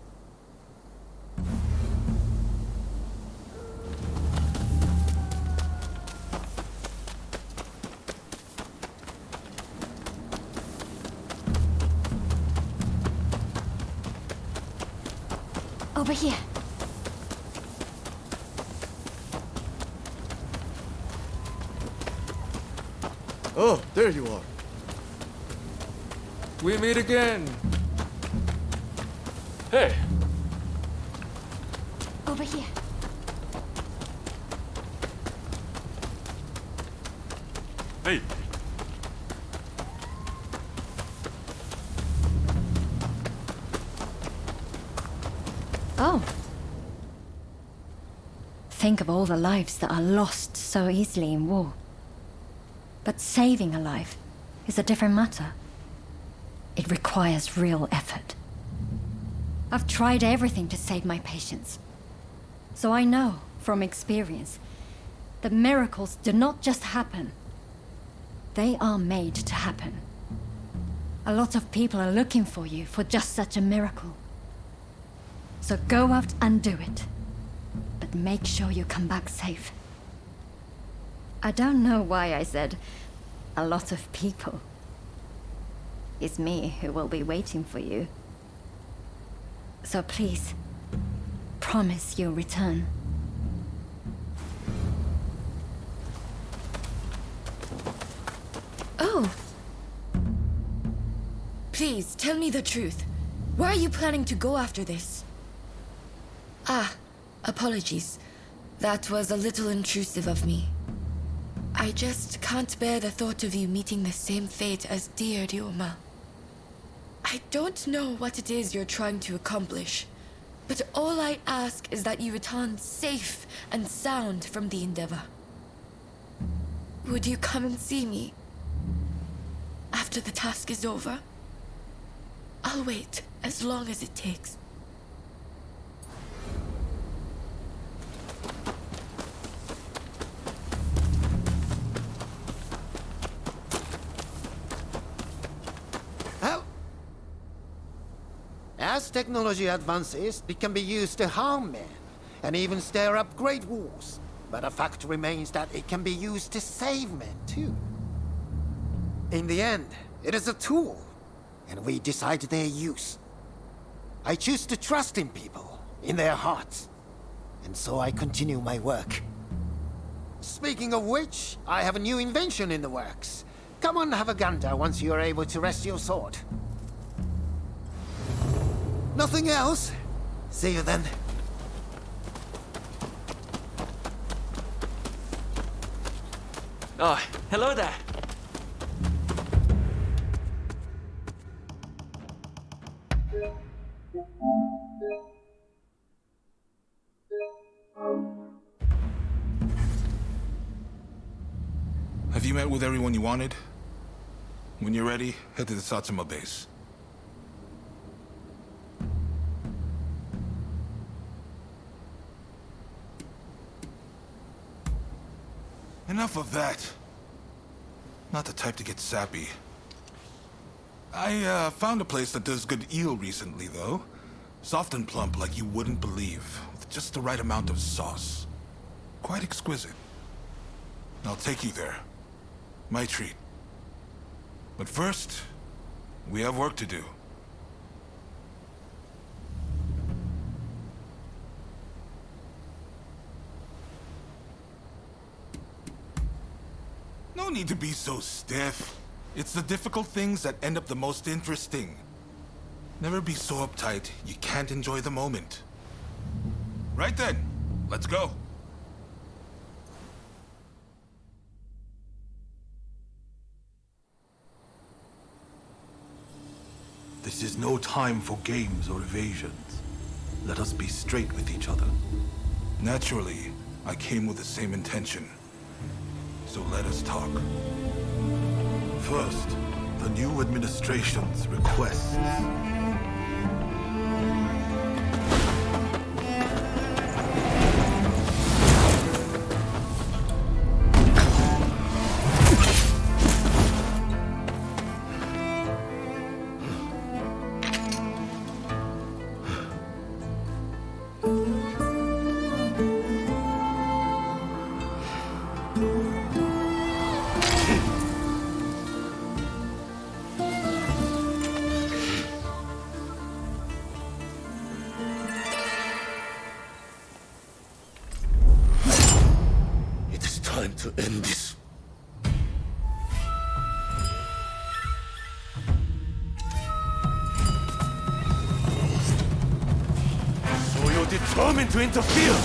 Over here. Oh, there you are. We meet again. Hey. Over here. Hey. Oh. Think of all the lives that are lost so easily in war. But saving a life is a different matter. It requires real effort. I've tried everything to save my patients. So I know, from experience, that miracles do not just happen. They are made to happen. A lot of people are looking for you for just such a miracle. So go out and do it. But make sure you come back safe. I don't know why I said a lot of people. It's me who will be waiting for you. So please, promise you'll return. Oh. Please, tell me the truth. Where are you planning to go after this? Ah, apologies. That was a little intrusive of me. I just can't bear the thought of you meeting the same fate as dear Ryoma. I don't know what it is you're trying to accomplish, but all I ask is that you return safe and sound from the endeavor. Would you come and see me after the task is over? I'll wait as long as it takes. As technology advances, it can be used to harm men, and even stir up great wars. But the fact remains that it can be used to save men, too. In the end, it is a tool, and we decide their use. I choose to trust in people, in their hearts, and so I continue my work. Speaking of which, I have a new invention in the works. Come on, have a gander once you are able to rest your sword. Nothing else? See you then. Oh, hello there. you met with everyone you wanted? When you're ready, head to the Satsuma base. Enough of that. Not the type to get sappy. I found a place that does good eel recently, though. Soft and plump like you wouldn't believe, with just the right amount of sauce. Quite exquisite. I'll take you there. My treat. But first, we have work to do. No need to be so stiff. It's the difficult things that end up the most interesting. Never be so uptight you can't enjoy the moment. Right then, let's go. This is no time for games or evasions. Let us be straight with each other. Naturally, I came with the same intention. So let us talk. First, the new administration's requests. Time to end this. So you're determined to interfere?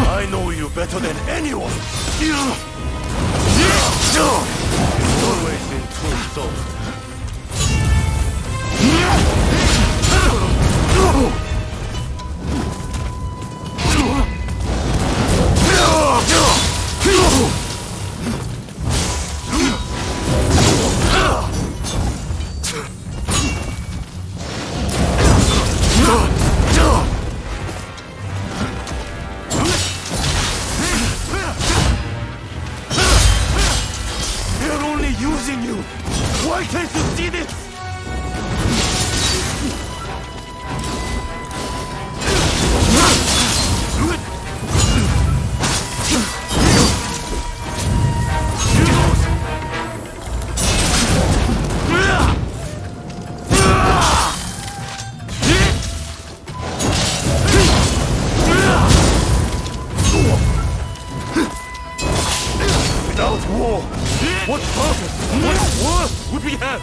I know you better than anyone. Always been too soft. Using you! Why can't you see this? Without war, what purpose, what worth would we have?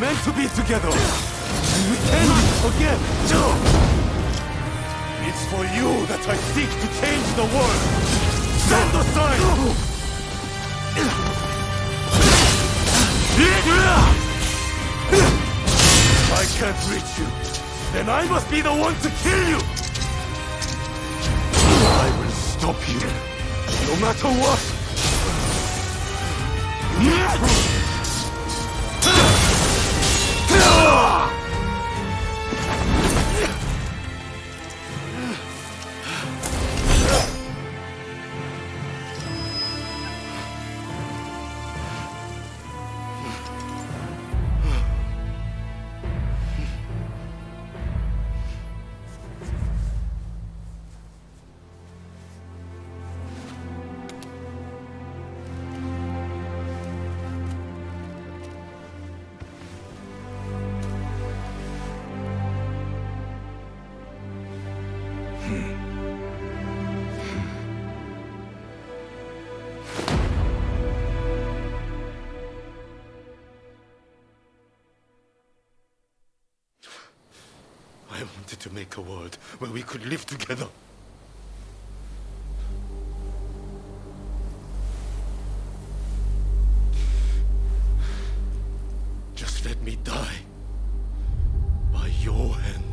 meant to be together. We can be again. It's for you that I seek to change the world. Stand aside! If I can't reach you, then I must be the one to kill you! I will stop you, no matter what! I wanted to make a world where we could live together. Just let me die by your hand.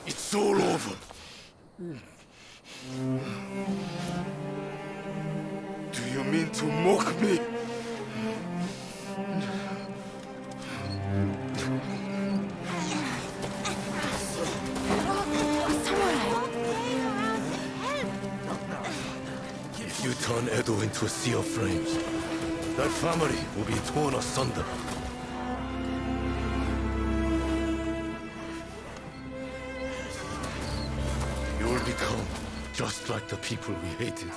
It's all over. Do you mean to mock me? If you turn Edo into a sea of flames, that family will be torn asunder. You will become just like the people we hated.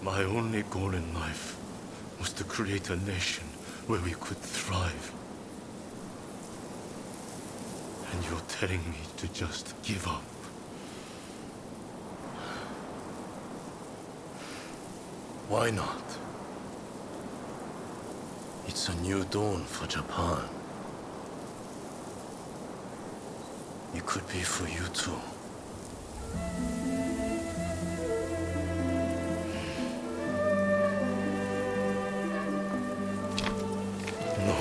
My only goal in life was to create a nation where we could thrive. And you're telling me to just give up. Why not? It's a new dawn for Japan. It could be for you too. No,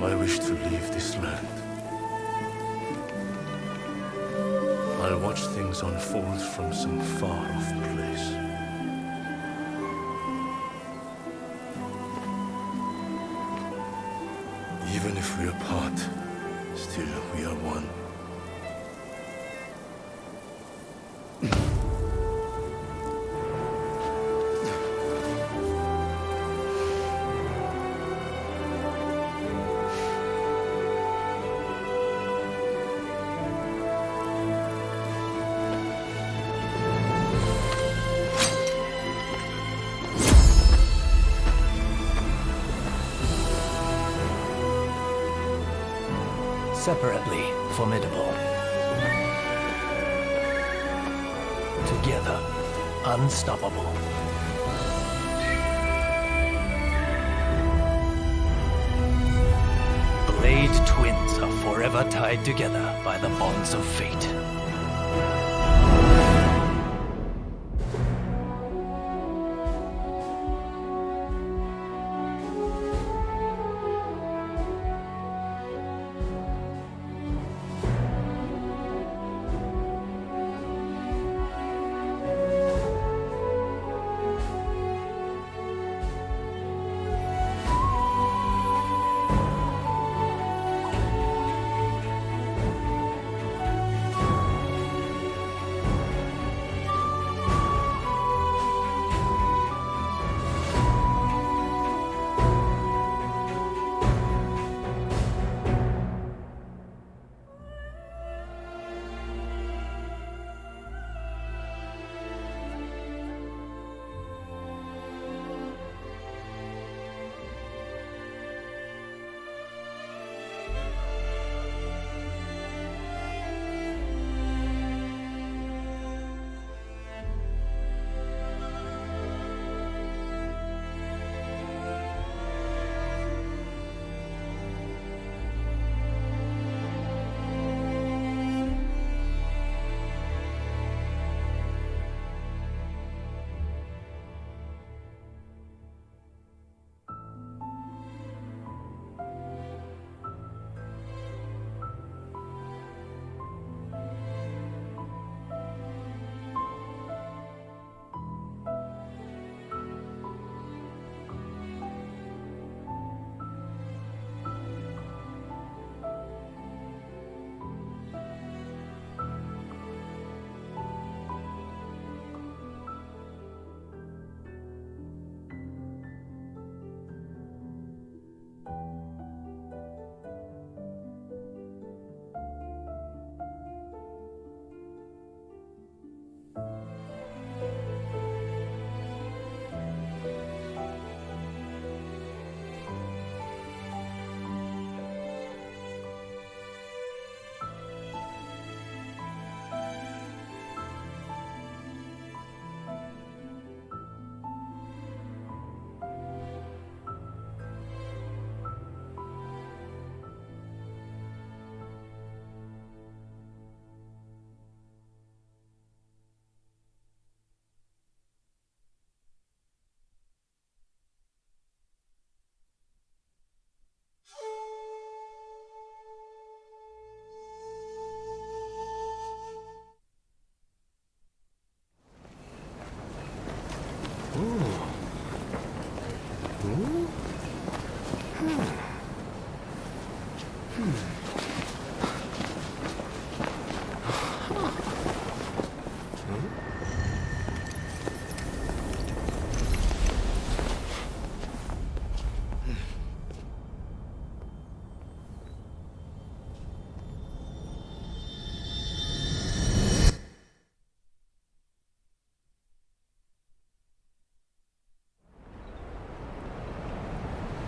I wish to leave this land. I'll watch things unfold from some far-off place. Even if we're apart, still we are one. Separately formidable. Together, unstoppable. Blade twins are forever tied together by the bonds of fate.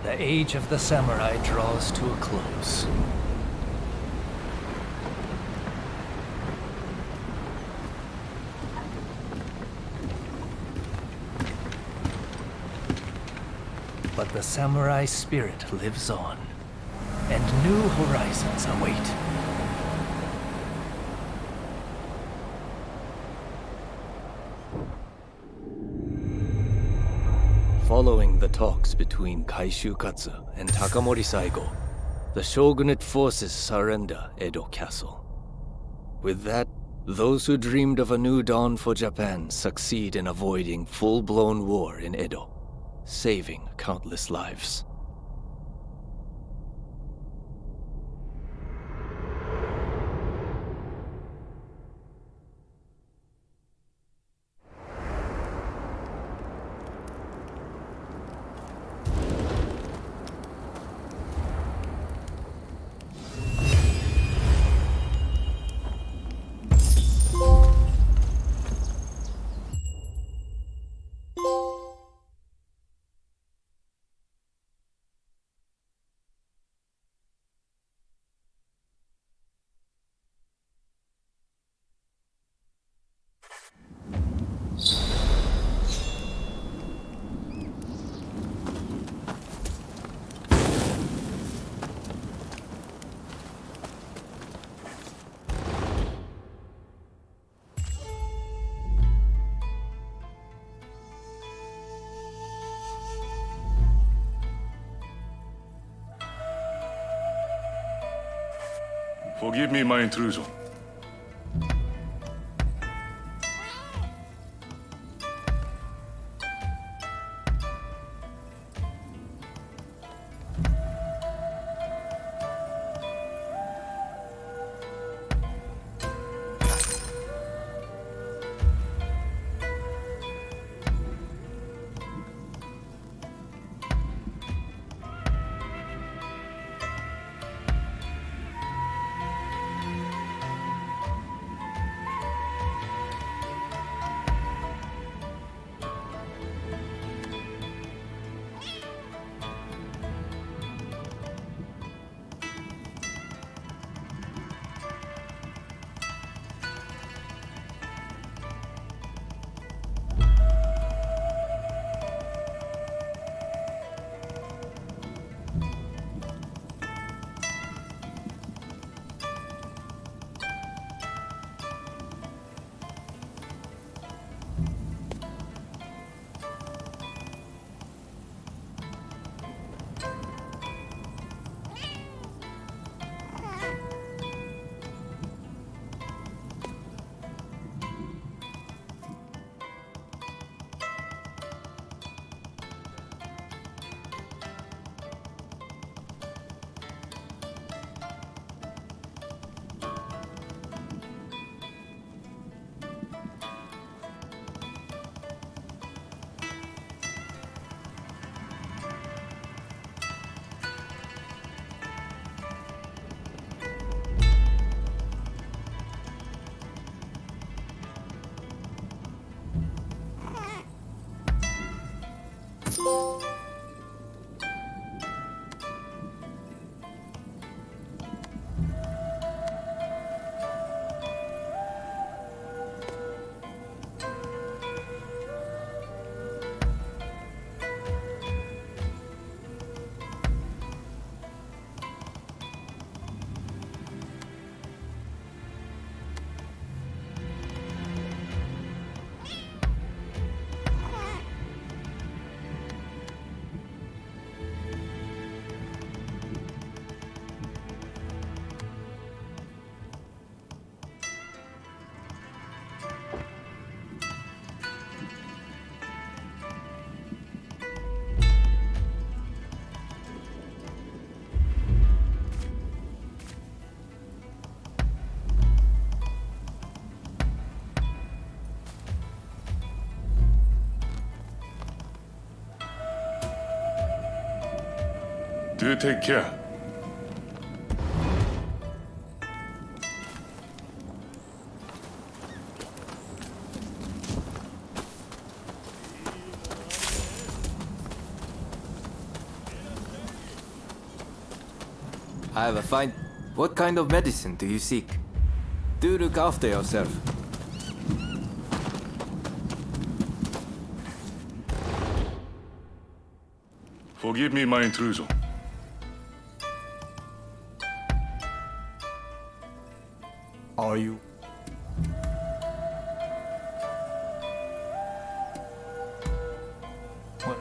The age of the samurai draws to a close. But the samurai spirit lives on, and new horizons await. Following the talks between Kaishu Katsu and Takamori Saigo, the shogunate forces surrender Edo Castle. With that, those who dreamed of a new dawn for Japan succeed in avoiding full-blown war in Edo, saving countless lives. Forgive me my intrusion. Do take care. I have a fine... What kind of medicine do you seek? Do look after yourself. Forgive me my intrusion. Are you? What?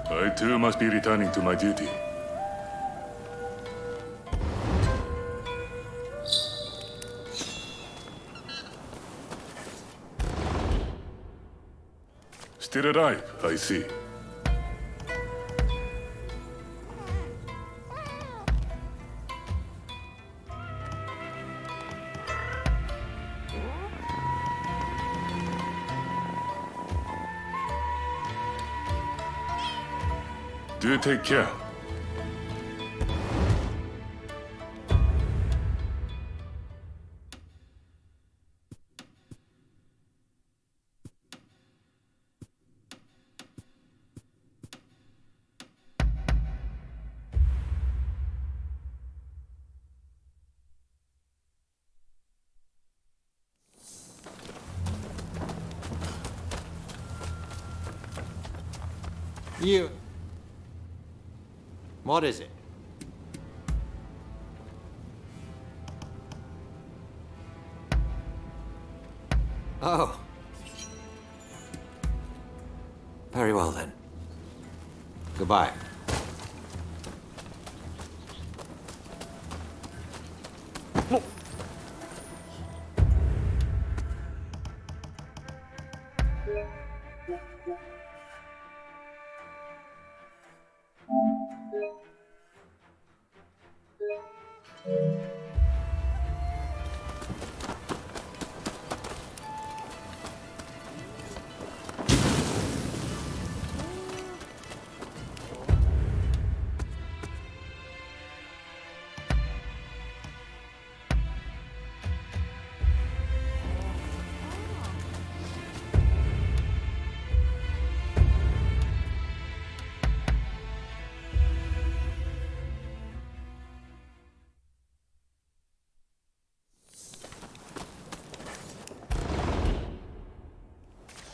I too must be returning to my duty. Still alive, I see. Do take care. You... What is it? Oh. Very well then. Goodbye.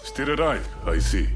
Still alive, I see.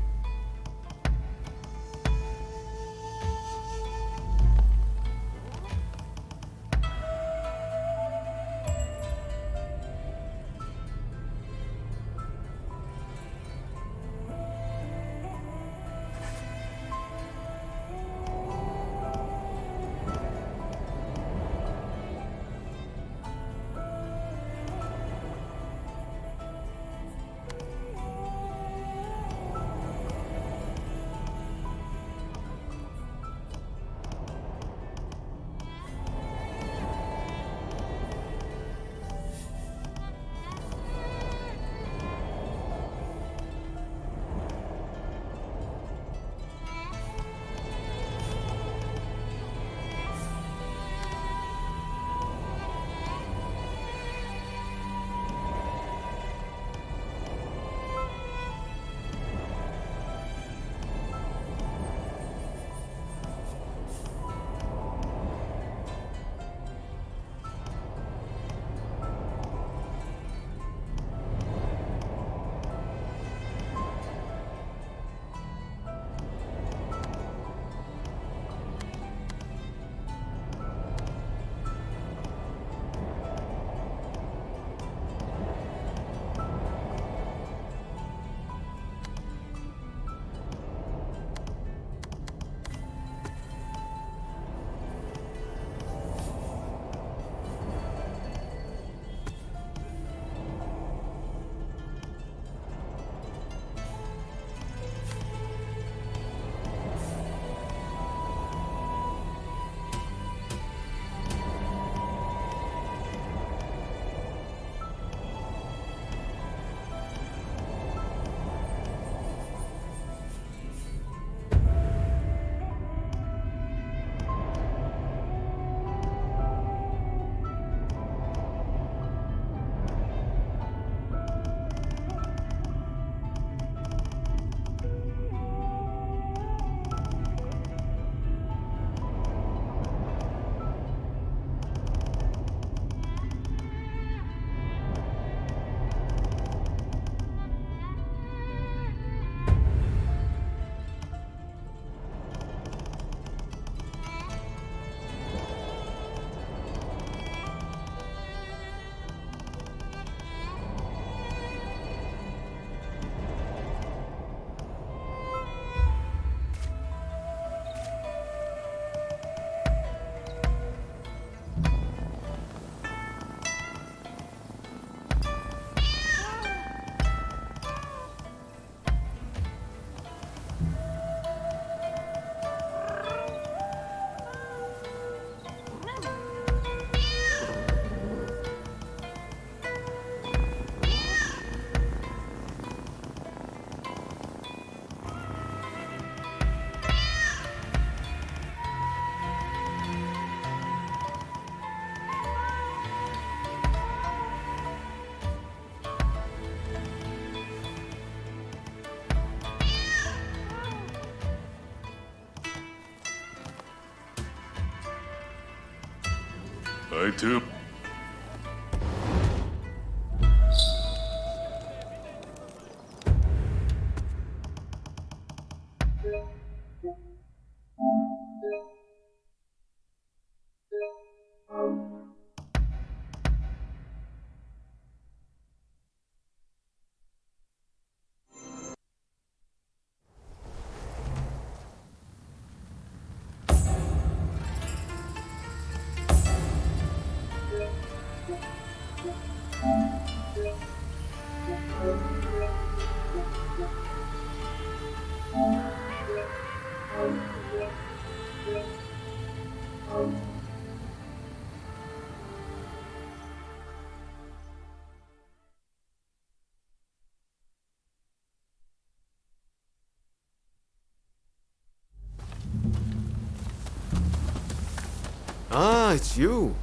I too. Ah, it's you.